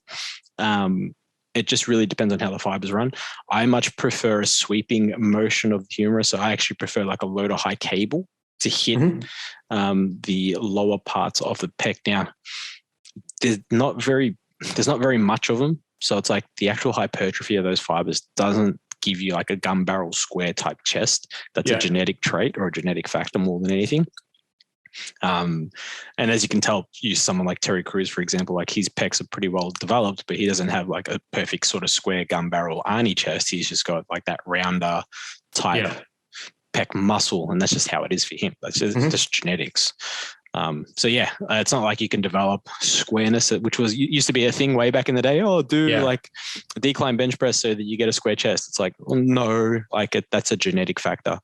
Speaker 2: it just really depends on how the fibers run. I much prefer a sweeping motion of the humerus. So I actually prefer like a low to high cable to hit the lower parts of the pec. Now, there's not very much of them. So it's like the actual hypertrophy of those fibers doesn't give you like a gun barrel square type chest. That's a genetic trait or a genetic factor more than anything. And as you can tell, use someone like Terry Crews, for example, like his pecs are pretty well developed, but he doesn't have like a perfect sort of square gun barrel Arnie chest. He's just got like that rounder type pec muscle, and that's just how it is for him. That's just genetics. So yeah, it's not like you can develop squareness, which used to be a thing way back in the day. Oh, like a decline bench press so that you get a square chest. It's like, well, no, like that's a genetic factor.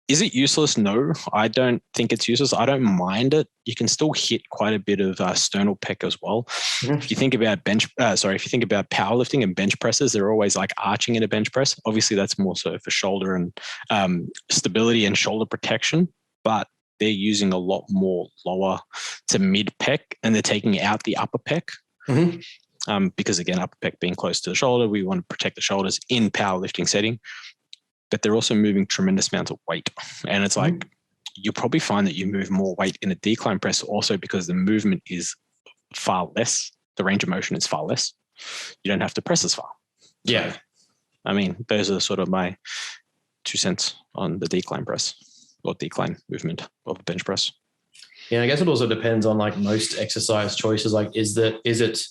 Speaker 2: Is it useless? No, I don't think it's useless. I don't mind it. You can still hit quite a bit of sternal pec as well. If you think about powerlifting and bench presses, they're always like arching in a bench press. Obviously, that's more so for shoulder and stability and shoulder protection, but they're using a lot more lower to mid pec, and they're taking out the upper pec. Because again, upper pec being close to the shoulder, we want to protect the shoulders in powerlifting setting. But they're also moving tremendous amounts of weight. And it's like, you'll probably find that you move more weight in a decline press also because the movement is far less. The range of motion is far less. You don't have to press as far.
Speaker 1: Yeah.
Speaker 2: So, I mean, those are sort of my 2 cents on the decline press or decline movement of the bench press.
Speaker 1: Yeah, I guess it also depends on like most exercise choices. Like, is it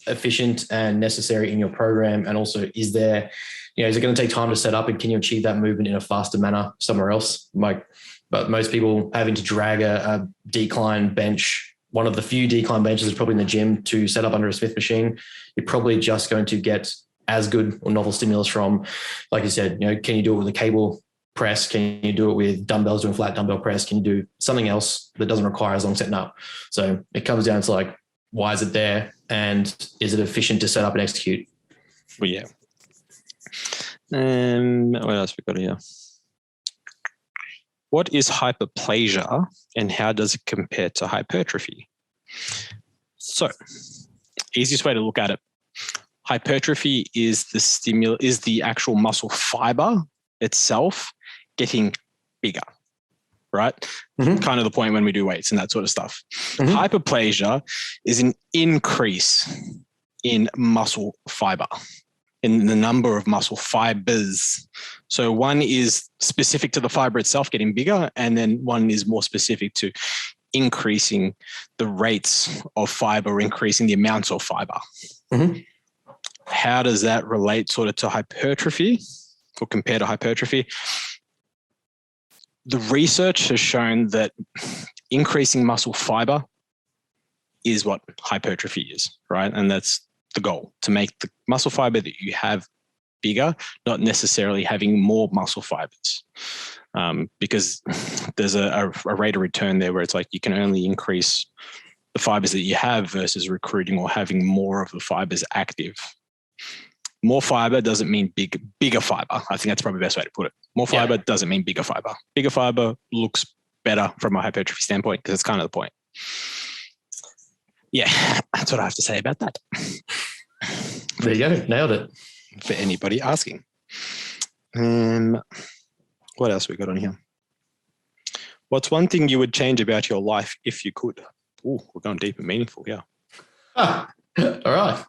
Speaker 1: efficient and necessary in your program? And also, is it going to take time to set up, and can you achieve that movement in a faster manner somewhere else? But most people having to drag a decline bench, one of the few decline benches is probably in the gym, to set up under a Smith machine, you're probably just going to get as good or novel stimulus from, like you said, can you do it with a cable press? Can you do it with dumbbells, doing flat dumbbell press? Can you do something else that doesn't require as long setting up? So it comes down to like, why is it there? And is it efficient to set up and execute?
Speaker 2: Well, yeah. What else we got here? What is hyperplasia and how does it compare to hypertrophy? So, easiest way to look at it, hypertrophy is the actual muscle fiber itself getting bigger, right? Kind of the point when we do weights and that sort of stuff. Hyperplasia is an increase in muscle fiber, in the number of muscle fibers. So one is specific to the fiber itself getting bigger, and then one is more specific to increasing the rates of fiber, increasing the amounts of fiber. How does that relate sort of to hypertrophy or compare to hypertrophy? The research has shown that increasing muscle fiber is what hypertrophy is, right? And that's the goal, to make the muscle fiber that you have bigger, not necessarily having more muscle fibers. Because there's a rate of return there where it's like you can only increase the fibers that you have versus recruiting or having more of the fibers active. More fiber doesn't mean bigger fiber. I think that's probably the best way to put it. More fiber doesn't mean bigger fiber. Bigger fiber looks better from a hypertrophy standpoint because it's kind of the point. Yeah, that's what I have to say about that.
Speaker 1: There you go. Nailed it.
Speaker 2: For anybody asking. What else we got on here? What's one thing you would change about your life if you could? Oh, we're going deep and meaningful, yeah.
Speaker 1: All right.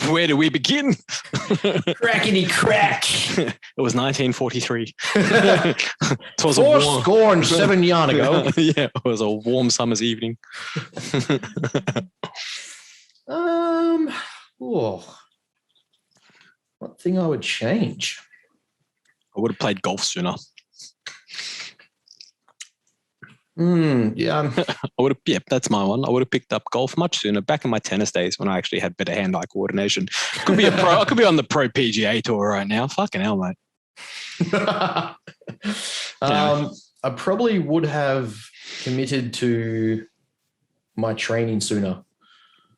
Speaker 2: Where do we begin?
Speaker 1: Crackety crack.
Speaker 2: It was 1943. It was
Speaker 1: Score and 7 yarn ago.
Speaker 2: Yeah, it was a warm summer's evening.
Speaker 1: What thing I would change?
Speaker 2: I would have played golf sooner.
Speaker 1: Yeah.
Speaker 2: I would have, that's my one. I would have picked up golf much sooner back in my tennis days when I actually had better hand-eye coordination. Could be I could be on the pro PGA tour right now. Fucking hell, mate.
Speaker 1: I probably would have committed to my training sooner.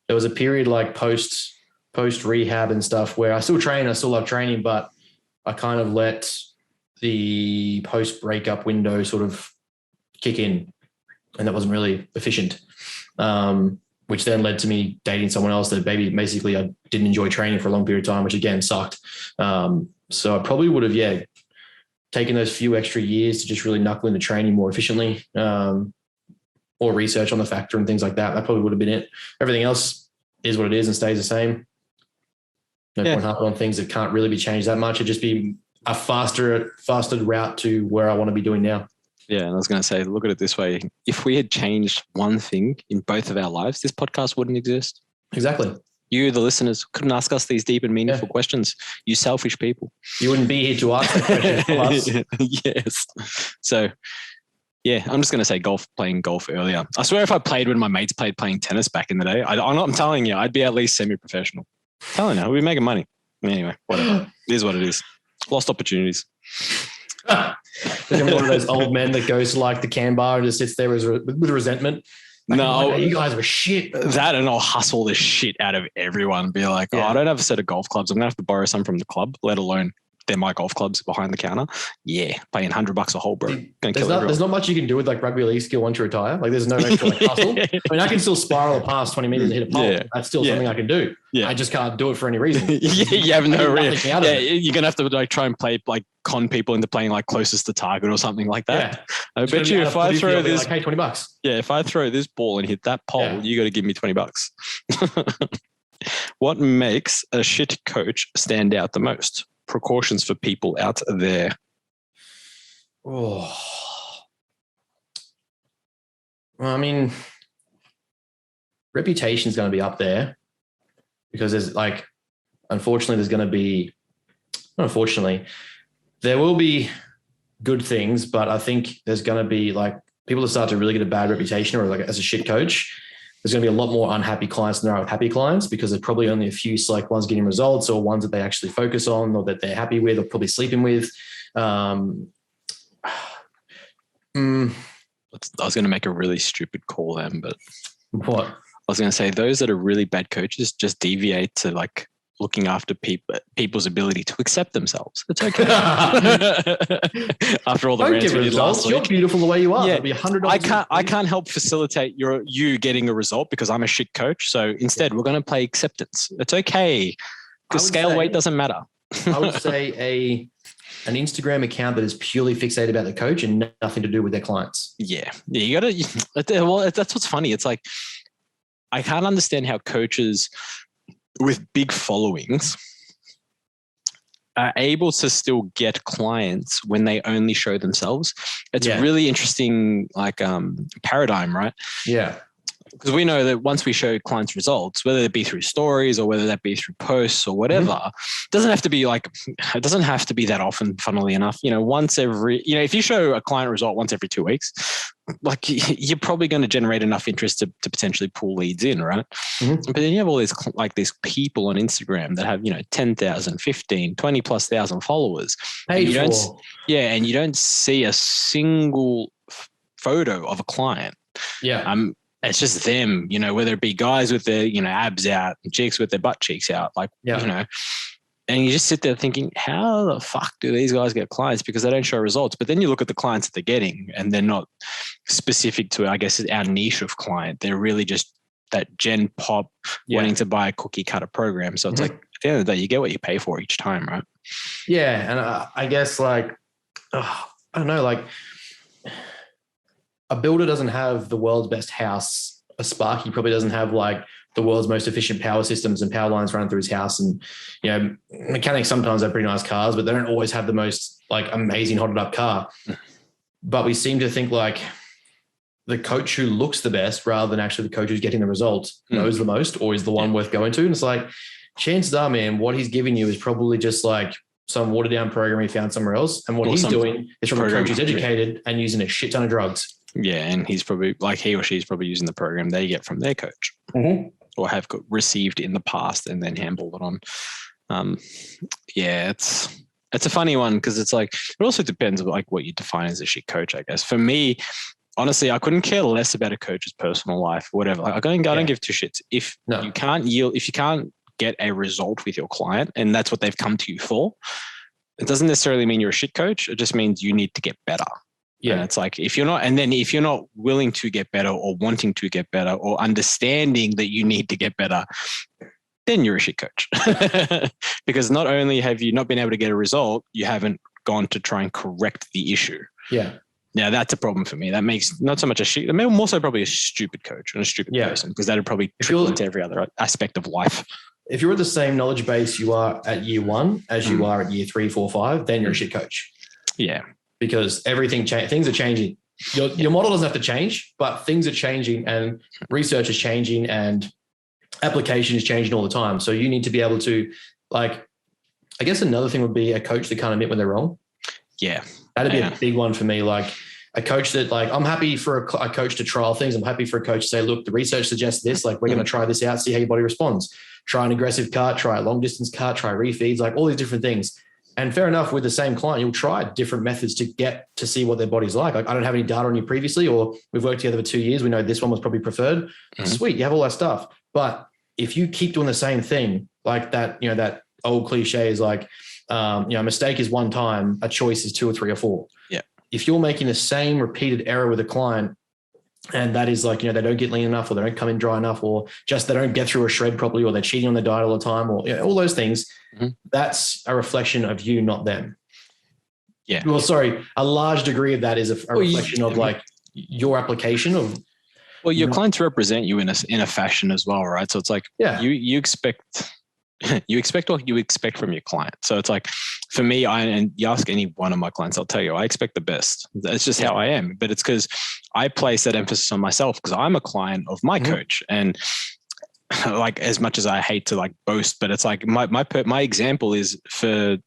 Speaker 1: There was a period like post rehab and stuff where I still train, I still love training, but I kind of let the post breakup window sort of kick in, and that wasn't really efficient. which then led to me dating someone else that basically I didn't enjoy training for a long period of time, which again sucked. So I probably would have, taken those few extra years to just really knuckle into training more efficiently, or research on the factor and things like that. That probably would have been it. Everything else is what it is and stays the same. No point harping on things that can't really be changed that much. It'd just be a faster route to where I want to be doing now.
Speaker 2: Yeah, and I was going to say, look at it this way. If we had changed one thing in both of our lives, this podcast wouldn't exist.
Speaker 1: Exactly.
Speaker 2: You, the listeners, couldn't ask us these deep and meaningful questions. You selfish people.
Speaker 1: You wouldn't be here to ask that question from us.
Speaker 2: Yes. So, yeah, I'm just going to say playing golf earlier. I swear if I played when my mates playing tennis back in the day, I'm telling you, I'd be at least semi-professional. I'm telling you, we'd be making money. Anyway, whatever. It is what it is. Lost opportunities.
Speaker 1: There's gonna be one of those old men that goes to like the can bar and just sits there with resentment. Like, no, you guys were shit.
Speaker 2: That, and I'll hustle the shit out of everyone. Be like, I don't have a set of golf clubs. I'm gonna have to borrow some from the club, let alone they're my golf clubs behind the counter. Yeah, paying $100 a hole, bro.
Speaker 1: There's not much you can do with like rugby league skill once you retire. Like there's no extra like hustle. I mean, I can still spiral past 20 meters and hit a pole. Yeah. That's still something I can do. Yeah. I just can't do it for any reason.
Speaker 2: You have no reason. You're gonna have to like try and con people into playing like closest to target or something like that. Yeah. I bet you if I throw this,
Speaker 1: like, hey, $20.
Speaker 2: Yeah, if I throw this ball and hit that pole, you got to give me $20. What makes a shit coach stand out the most? Precautions for people out there.
Speaker 1: Oh, well, I mean, reputation is going to be up there because there's like, unfortunately, there will be good things, but I think there's going to be like people that start to really get a bad reputation or like as a shit coach. There's going to be a lot more unhappy clients than there are happy clients because there's probably only a few select ones getting results or ones that they actually focus on or that they're happy with or probably sleeping with.
Speaker 2: I was going to make a really stupid call then, but
Speaker 1: what? I
Speaker 2: was going to say those that are really bad coaches just deviate to like looking after people's ability to accept themselves. It's okay. After all the rants we did last week.
Speaker 1: You're beautiful the way you are.
Speaker 2: Yeah. Be $100. I can't help facilitate you getting a result because I'm a shit coach. So instead, we're going to play acceptance. It's okay because scale weight doesn't matter.
Speaker 1: I would say an Instagram account that is purely fixated about the coach and nothing to do with their clients.
Speaker 2: Yeah. You got to. Well, that's what's funny. It's like I can't understand how coaches with big followings are able to still get clients when they only show themselves. It's a really interesting paradigm, right?
Speaker 1: Yeah.
Speaker 2: Because we know that once we show clients results, whether it be through stories or whether that be through posts or whatever, it doesn't have to be that often, funnily enough. Once every, if you show a client result once every 2 weeks, like you're probably going to generate enough interest to potentially pull leads in, right? But then you have all these people on Instagram that have 10,000, 15, 20 plus thousand followers. And you don't see a single photo of a client.
Speaker 1: Yeah.
Speaker 2: It's just them, whether it be guys with their, abs out and chicks with their butt cheeks out, and you just sit there thinking, how the fuck do these guys get clients? Because they don't show results. But then you look at the clients that they're getting and they're not specific to, I guess, our niche of client. They're really just that gen pop wanting to buy a cookie cutter program. So it's like, at the end of the day, you get what you pay for each time, right?
Speaker 1: Yeah. And I guess I don't know, a builder doesn't have the world's best house. A Sparky probably doesn't have the world's most efficient power systems and power lines running through his house. And, mechanics sometimes have pretty nice cars, but they don't always have the most amazing hotted up car. But we seem to think the coach who looks the best rather than actually the coach who's getting the results knows the most or is the one worth going to. And it's chances are, man, what he's giving you is probably just some watered down program he found somewhere else. And what he's doing is from a coach who's educated and using a shit ton of drugs.
Speaker 2: Yeah, and he's probably he or she's probably using the program they get from their coach or have received in the past and then handled it on. It's a funny one because it's it also depends on what you define as a shit coach, I guess. For me, honestly, I couldn't care less about a coach's personal life, whatever. I don't give two shits. If you can't get a result with your client and that's what they've come to you for, it doesn't necessarily mean you're a shit coach. It just means you need to get better.
Speaker 1: Yeah.
Speaker 2: And it's like, if you're not willing to get better or wanting to get better or understanding that you need to get better, then you're a shit coach. Because not only have you not been able to get a result, you haven't gone to try and correct the issue.
Speaker 1: Yeah.
Speaker 2: Now that's a problem for me. That makes not so much a shit, maybe more so probably a stupid coach and a stupid person, because that would probably trickle into every other aspect of life.
Speaker 1: If you're at the same knowledge base you are at year 1 as you are at year 3, 4, 5, then you're a shit coach.
Speaker 2: Yeah.
Speaker 1: Because things are changing. Your model doesn't have to change, but things are changing and research is changing and application is changing all the time. So you need to be able to, like, I guess another thing would be a coach that can't admit when they're wrong.
Speaker 2: Yeah.
Speaker 1: That'd be a big one for me. Like a coach that, like, I'm happy for a coach to trial things. I'm happy for a coach to say, look, the research suggests this, like, we're going to try this out, see how your body responds. Try an aggressive cut, try a long distance cut, try refeeds, like all these different things. And fair enough, with the same client, you'll try different methods to get to see what their body's like. Like, I don't have any data on you previously, or we've worked together for 2 years. We know this one was probably preferred. Sweet. You have all that stuff. But if you keep doing the same thing, like that, that old cliche is like, a mistake is one time, a choice is 2 or 3 or 4.
Speaker 2: Yeah.
Speaker 1: If you're making the same repeated error with a client, and that is like, they don't get lean enough, or they don't come in dry enough, or just they don't get through a shred properly, or they're cheating on their diet all the time, or all those things, that's a reflection of you, not them.
Speaker 2: Yeah.
Speaker 1: Well, sorry, a large degree of that is a reflection of like your application of.
Speaker 2: Well, your clients represent you in a fashion as well, right? So it's like, you expect what you expect from your client. So it's like, for me, and you ask any one of my clients, I'll tell you, I expect the best. That's just how I am. But it's because I place that emphasis on myself, because I'm a client of my coach. And like, as much as I hate to like boast, but it's like my example is for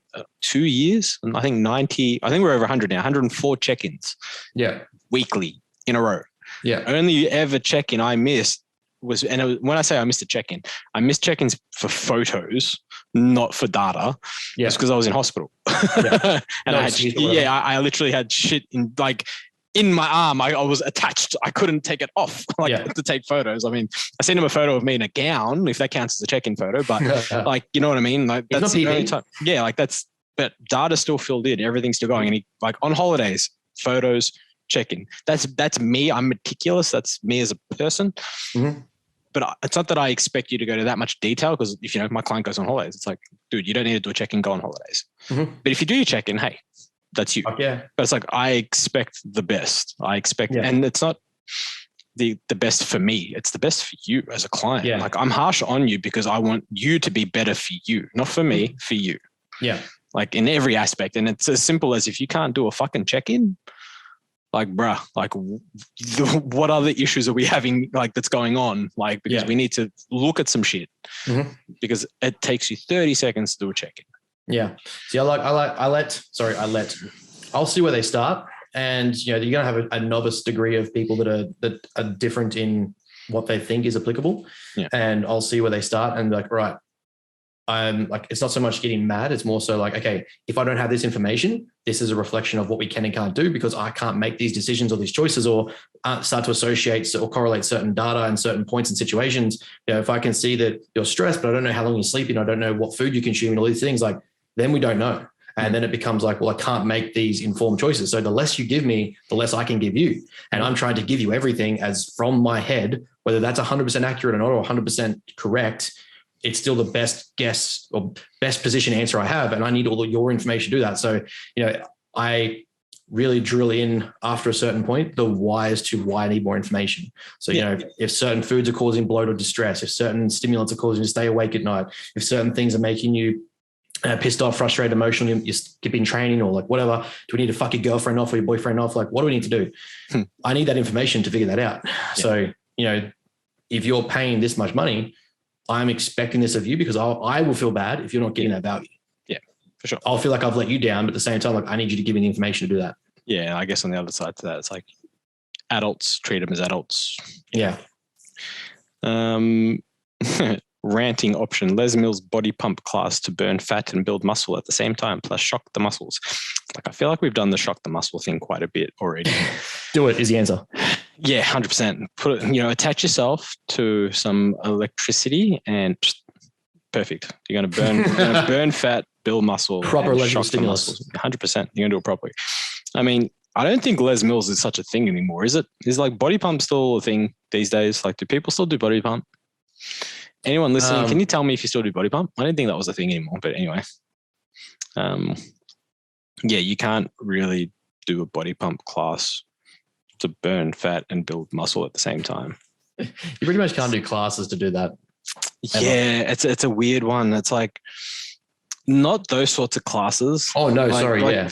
Speaker 2: 2 years, and I think we're over 100 now, 104 check-ins.
Speaker 1: Yeah.
Speaker 2: Weekly in a row.
Speaker 1: Yeah.
Speaker 2: Only ever check-in I missed was, when I say I missed a check-in, I missed check-ins for photos, not for data.
Speaker 1: Yeah.
Speaker 2: Just because I was in hospital.
Speaker 1: Yeah.
Speaker 2: And I literally had shit in my arm. I was attached. I couldn't take it off to take photos. I mean, I sent him a photo of me in a gown, if that counts as a check-in photo, but like, you know what I mean? Like, that's the only time. Yeah. Like but data's still filled in. Everything's still going. And like on holidays, photos, check-in. That's me. I'm meticulous. That's me as a person.
Speaker 1: Mm-hmm.
Speaker 2: But it's not that I expect you to go to that much detail, because if my client goes on holidays, it's like, dude, you don't need to do a check-in, go on holidays.
Speaker 1: Mm-hmm.
Speaker 2: But if you do your check-in, hey, that's you.
Speaker 1: Yeah.
Speaker 2: But it's like, I expect the best. And it's not the best for me. It's the best for you as a client.
Speaker 1: Yeah.
Speaker 2: Like, I'm harsh on you because I want you to be better for you, not for me, for you.
Speaker 1: Yeah.
Speaker 2: Like, in every aspect. And it's as simple as, if you can't do a fucking check-in, like, bruh, like, what other issues are we having, like, that's going on? Like, because we need to look at some shit, because it takes you 30 seconds to do a check-in.
Speaker 1: Yeah. See, I'll see where they start. And, you're going to have a novice degree of people that are different in what they think is applicable.
Speaker 2: Yeah.
Speaker 1: And I'll see where they start and be like, right, I'm like, it's not so much getting mad. It's more so like, okay, if I don't have this information, this is a reflection of what we can and can't do, because I can't make these decisions or these choices, or start to associate or correlate certain data and certain points and situations. If I can see that you're stressed, but I don't know how long you're sleeping, I don't know what food you consume and all these things, like, then we don't know. And then it becomes like, well, I can't make these informed choices. So the less you give me, the less I can give you. And I'm trying to give you everything as from my head, whether that's 100% accurate or not, or 100% correct. It's still the best guess or best position answer I have. And I need all of your information to do that. So, I really drill in after a certain point, the why as to why I need more information. So, if certain foods are causing bloat or distress, if certain stimulants are causing you to stay awake at night, if certain things are making you pissed off, frustrated, emotional, you're skipping training, or like whatever, do we need to fuck your girlfriend off or your boyfriend off? Like, what do we need to do? I need that information to figure that out. Yeah. So, if you're paying this much money, I'm expecting this of you, because I will feel bad if you're not getting that value.
Speaker 2: Yeah, for sure.
Speaker 1: I'll feel like I've let you down, but at the same time, like, I need you to give me the information to do that.
Speaker 2: Yeah. I guess on the other side to that, it's like, adults, treat them as adults.
Speaker 1: Yeah.
Speaker 2: Ranting option: Les Mills body pump class to burn fat and build muscle at the same time, plus shock the muscles. Like, I feel like we've done the shock the muscle thing quite a bit already.
Speaker 1: Do it is the answer.
Speaker 2: Yeah, 100%. Put it, attach yourself to some electricity and perfect. You're going to burn fat, build muscle,
Speaker 1: proper electrical stimulus.
Speaker 2: 100%. You're going to do it properly. I mean, I don't think Les Mills is such a thing anymore, is it? Is like body pump still a thing these days? Like, do people still do body pump? Anyone listening, can you tell me if you still do body pump? I don't think that was a thing anymore, but anyway. Yeah, you can't really do a body pump class to burn fat and build muscle at the same time.
Speaker 1: You pretty much can't do classes to do that.
Speaker 2: Ever. Yeah, it's a weird one. It's like not those sorts of classes.
Speaker 1: Oh no, sorry.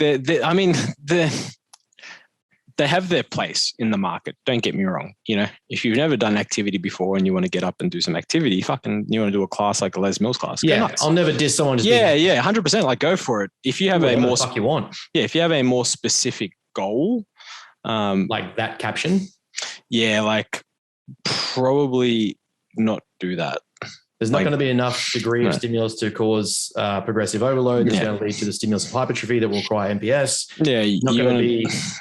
Speaker 2: They have their place in the market. Don't get me wrong. You know, if you've never done activity before and you want to get up and do some activity, you want to do a class like a Les Mills class.
Speaker 1: Yeah, I'll never diss someone.
Speaker 2: 100%. Like, go for it. If you have
Speaker 1: fuck you want.
Speaker 2: Yeah, if you have a more specific goal,
Speaker 1: like that caption.
Speaker 2: Yeah, like probably not do that.
Speaker 1: There's not going to be enough degree of stimulus to cause progressive overload. That's going to lead to the stimulus of hypertrophy that will require MPS.
Speaker 2: Yeah,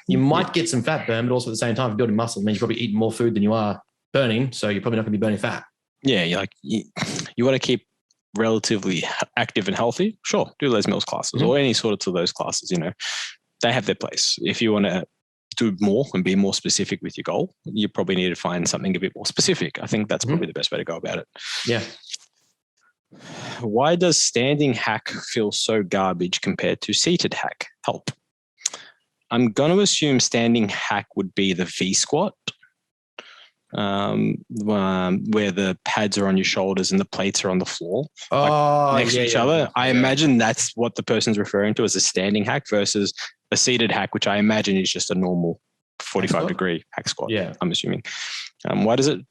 Speaker 1: you might get some fat burn, but also at the same time, if you're building muscle, it means you're probably eating more food than you are burning. So you're probably not going to be burning fat.
Speaker 2: Yeah, you want to keep relatively active and healthy. Sure, do Les Mills classes or any sort of those classes. You know, they have their place. If you want to do more and be more specific with your goal, you probably need to find something a bit more specific. I think that's probably the best way to go about it.
Speaker 1: Yeah.
Speaker 2: Why does standing hack feel so garbage compared to seated hack? Help. I'm going to assume standing hack would be the V squat, where the pads are on your shoulders and the plates are on the floor next to each other. I imagine that's what the person's referring to as a standing hack versus a seated hack, which I imagine is just a normal 45-degree hack squat.
Speaker 1: Yeah,
Speaker 2: I'm assuming. Why does it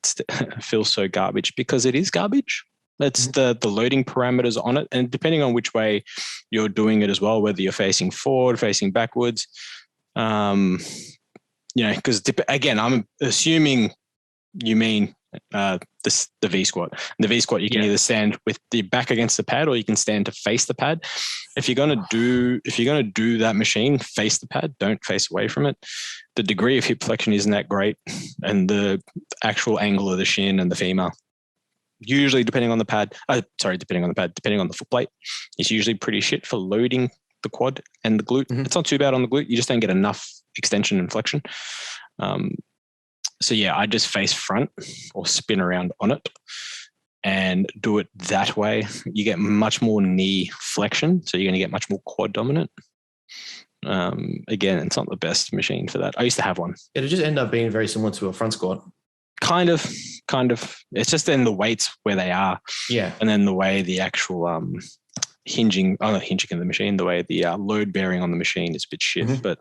Speaker 2: feel so garbage? Because it is garbage. That's the loading parameters on it. And depending on which way you're doing it as well, whether you're facing forward, facing backwards, because again, I'm assuming you mean the V squat. And the V squat, you can either stand with the back against the pad or you can stand to face the pad. If you're going to do that machine, face the pad, don't face away from it. The degree of hip flexion isn't that great. And the actual angle of the shin and the femur, usually depending on the foot plate, it's usually pretty shit for loading the quad and the glute. It's not too bad on the glute. You just don't get enough extension and flexion. So yeah, I just face front or spin around on it and do it that way. You get much more knee flexion. So you're going to get much more quad dominant. Again, it's not the best machine for that. I used to have one.
Speaker 1: It'll just end up being very similar to a front squat.
Speaker 2: Kind of. It's just then the weights where they are.
Speaker 1: Yeah.
Speaker 2: And then the way the actual hinging in the machine, the way the load bearing on the machine is a bit shit. But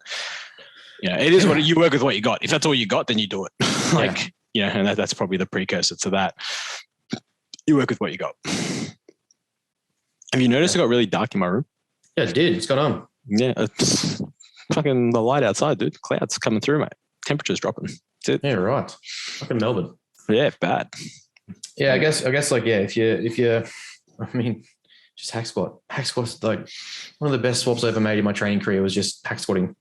Speaker 2: it is what you work with what you got. If that's all you got, then you do it. And that's probably the precursor to that. You work with what you got. Have you noticed it got really dark in my room?
Speaker 1: Yeah, it did. It's got on.
Speaker 2: Yeah, it's fucking the light outside, dude. Clouds coming through, mate. Temperature's dropping. That's it.
Speaker 1: Yeah, right. Fucking Melbourne.
Speaker 2: Yeah, bad.
Speaker 1: Yeah, I guess like, if you just hack squat. Hack squat's like one of the best swaps I ever made in my training career was just hack squatting.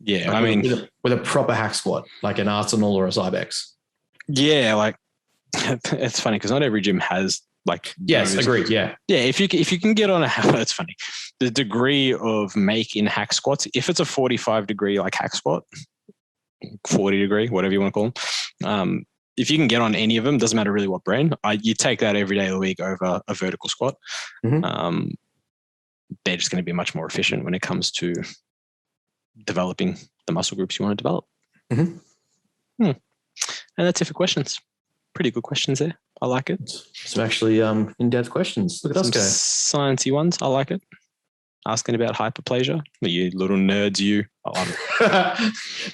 Speaker 2: Yeah,
Speaker 1: like with a proper hack squat, like an Arsenal or a Cybex.
Speaker 2: Yeah, like it's funny because not every gym has like.
Speaker 1: Yes, agreed. Yeah,
Speaker 2: if you can get on that's funny. The degree of make in hack squats, if it's a 45-degree like hack squat, 40-degree, whatever you want to call them. If you can get on any of them, doesn't matter really what brand. You take that every day of the week over a vertical squat. They're just going to be much more efficient when it comes to developing the muscle groups you want to develop. And that's it for questions. Pretty good questions there. I like it.
Speaker 1: Some actually in-depth questions. Look at us go.
Speaker 2: Sciencey ones. I like it. Asking about hyperplasia. You little nerds, you. I love
Speaker 1: it.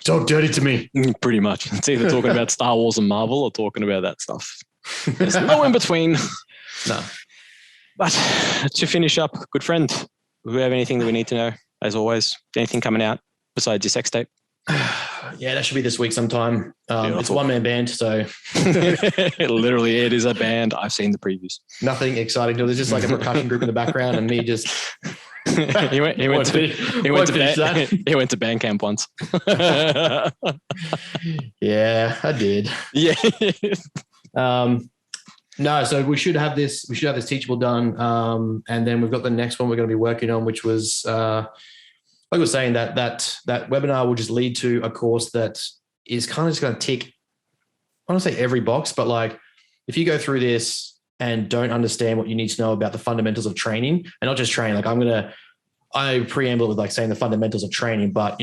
Speaker 1: Talk dirty to me.
Speaker 2: Pretty much. It's either talking about Star Wars and Marvel or talking about that stuff. There's no in between.
Speaker 1: No.
Speaker 2: But to finish up, good friend, do we have anything that we need to know? As always, anything coming out besides your sex tape?
Speaker 1: Yeah, that should be this week sometime. It's a one-man band, so
Speaker 2: literally it is a band. I've seen the previews.
Speaker 1: Nothing exciting. There's just like a percussion group in the background and me just
Speaker 2: he went to band camp once.
Speaker 1: Yeah, I did.
Speaker 2: Yeah.
Speaker 1: No, so we should have this Teachable done. And then we've got the next one we're going to be working on, which was like I was saying, that webinar will just lead to a course that is kind of just going to tick, I don't want to say every box, but like if you go through this and don't understand what you need to know about the fundamentals of training, and not just training, like I preamble with like saying the fundamentals of training, but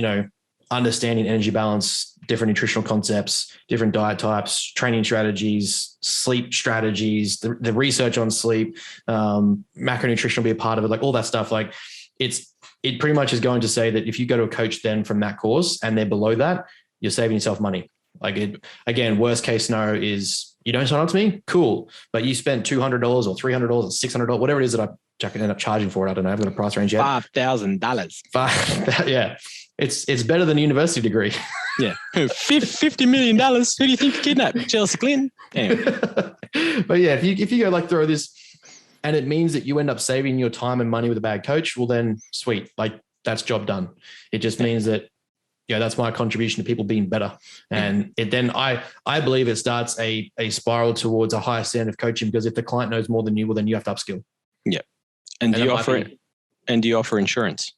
Speaker 1: understanding energy balance, different nutritional concepts, different diet types, training strategies, sleep strategies, the research on sleep, macronutrition will be a part of it, like all that stuff. Like it pretty much is going to say that if you go to a coach then from that course and they're below that, you're saving yourself money. Like again, worst case scenario is you don't sign up to me, cool, but you spent $200 or $300 or $600, whatever it is that I can end up charging for it. I don't know. I haven't got a price range yet.
Speaker 2: $5,000.
Speaker 1: Yeah. It's better than a university degree.
Speaker 2: Yeah. $50 million. Who do you think you kidnapped? Chelsea Clinton? Anyway.
Speaker 1: But yeah, if you go like throw this and it means that you end up saving your time and money with a bad coach, well then sweet. Like that's job done. It just means that, that's my contribution to people being better. And I believe it starts a spiral towards a higher standard of coaching, because if the client knows more than you, well then you have to upskill.
Speaker 2: Yeah. And do you offer insurance?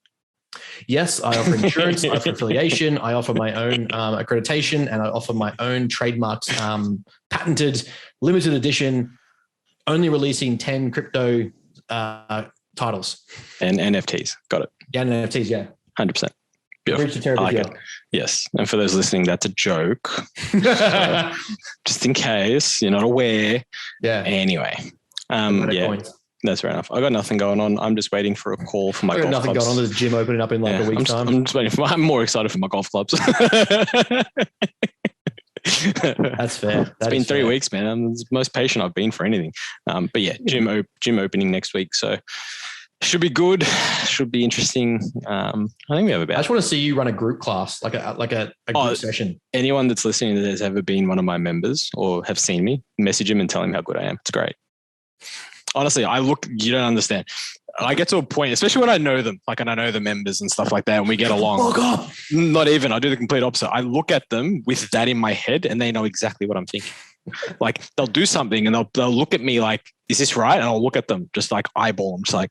Speaker 1: Yes, I offer insurance, I offer affiliation, I offer my own accreditation, and I offer my own trademarked, patented, limited edition, only releasing 10 crypto titles.
Speaker 2: And NFTs. Got it.
Speaker 1: Yeah, and NFTs, yeah.
Speaker 2: 100%.
Speaker 1: Beautiful. I like it.
Speaker 2: Yes. And for those listening, that's a joke. So, just in case you're not aware.
Speaker 1: Yeah.
Speaker 2: Anyway. That's fair enough. I got nothing going on. I'm just waiting for a call for my golf clubs.
Speaker 1: Nothing going on. There's a gym opening up in like a week's time.
Speaker 2: I'm more excited for my golf clubs.
Speaker 1: That's fair.
Speaker 2: It's been 3 weeks, man. I'm the most patient I've been for anything. But yeah, gym opening next week. So should be good. Should be interesting. I think we have about.
Speaker 1: I just want to see you run a group class, like a group session.
Speaker 2: Anyone that's listening that has ever been one of my members or have seen me, message him and tell him how good I am. It's great. Honestly, you don't understand. I get to a point, especially when I know them, and I know the members and stuff like that, and we get along.
Speaker 1: Oh God.
Speaker 2: Not even. I do the complete opposite. I look at them with that in my head and they know exactly what I'm thinking. Like they'll do something and they'll look at me like, is this right? And I'll look at them just like eyeball them, just like,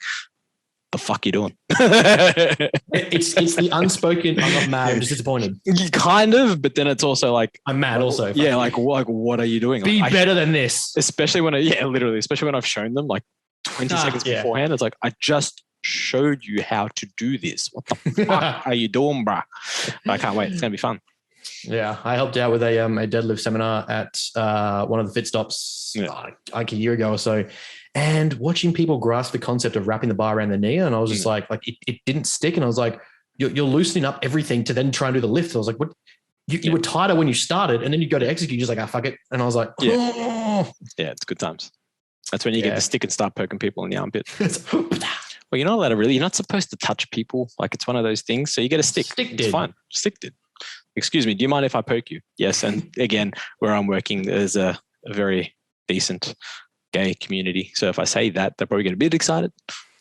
Speaker 2: the fuck you doing?
Speaker 1: It's the unspoken, I'm not mad, I'm just disappointed.
Speaker 2: Kind of, but then it's also like
Speaker 1: I'm mad also.
Speaker 2: Yeah, like what are you doing?
Speaker 1: Be better than this.
Speaker 2: Especially when especially when I've shown them like 20 seconds beforehand. It's like, I just showed you how to do this. What the fuck are you doing, bruh? But I can't wait. It's gonna be fun.
Speaker 1: Yeah, I helped out with a deadlift seminar at one of the fit stops like a year ago or so. And watching people grasp the concept of wrapping the bar around the knee, and I was just like it didn't stick. And I was like, you're loosening up everything to then try and do the lift. So I was like, what? You were tighter when you started, and then you go to execute, you're just like, fuck it. And I was like,
Speaker 2: yeah, it's good times. That's when you get the stick and start poking people in the armpit. Well, you're not allowed to you're not supposed to touch people. Like it's one of those things. So you get a stick. It's fine. Stick did. Excuse me, do you mind if I poke you? Yes. And again, where I'm working, there's a very decent gay community. So if I say that, they'll probably get a bit excited.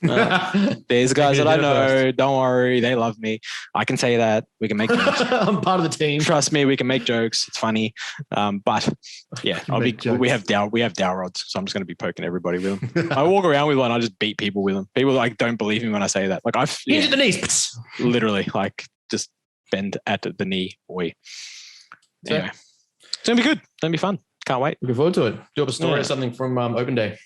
Speaker 2: There's guys that I know. Don't worry, they love me. I can say that. We can make jokes.
Speaker 1: I'm part of the team.
Speaker 2: Trust me, we can make jokes. It's funny. But yeah, we have dowel rods, so I'm just going to be poking everybody with them. I walk around with one. I just beat people with them. People like don't believe me when I say that. Like
Speaker 1: hinge at the knees.
Speaker 2: Literally, like just bend at the knee, boy. Anyway, it's gonna be good. It's gonna be fun. Can't wait.
Speaker 1: Looking forward to it. Do you have a story or something from Open Day?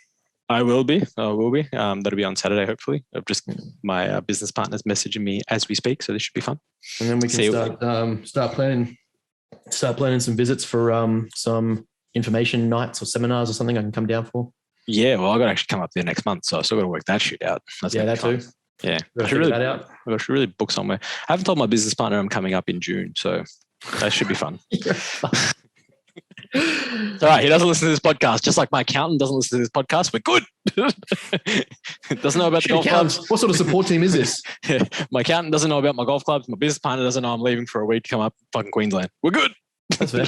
Speaker 2: I will be. That'll be on Saturday, hopefully. I've just my business partner's messaging me as we speak, so this should be fun.
Speaker 1: And then we can start planning some visits for some information nights or seminars or something I can come down for.
Speaker 2: Yeah, well, I got to actually come up there next month, so I still got to work that shit out.
Speaker 1: That too.
Speaker 2: Yeah, I should really book somewhere. I haven't told my business partner I'm coming up in June, so that should be fun. It's all right. He doesn't listen to this podcast, just like my accountant doesn't listen to this podcast. We're good. Doesn't know about the golf clubs.
Speaker 1: What sort of support team is this?
Speaker 2: My accountant doesn't know about my golf clubs. My business partner doesn't know I'm leaving for a week to come up fucking Queensland. We're good.
Speaker 1: That's fair.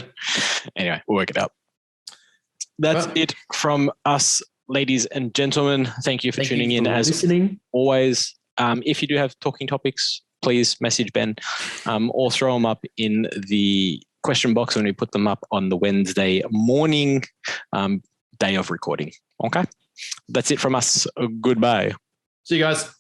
Speaker 2: Anyway, we'll work it out. That's it from us, ladies and gentlemen. Thank you for tuning in. As listening. Always, if you do have talking topics, please message Ben or throw them up in the question box when we put them up on the Wednesday morning day of recording. Okay. That's it from us. Goodbye.
Speaker 1: See you guys.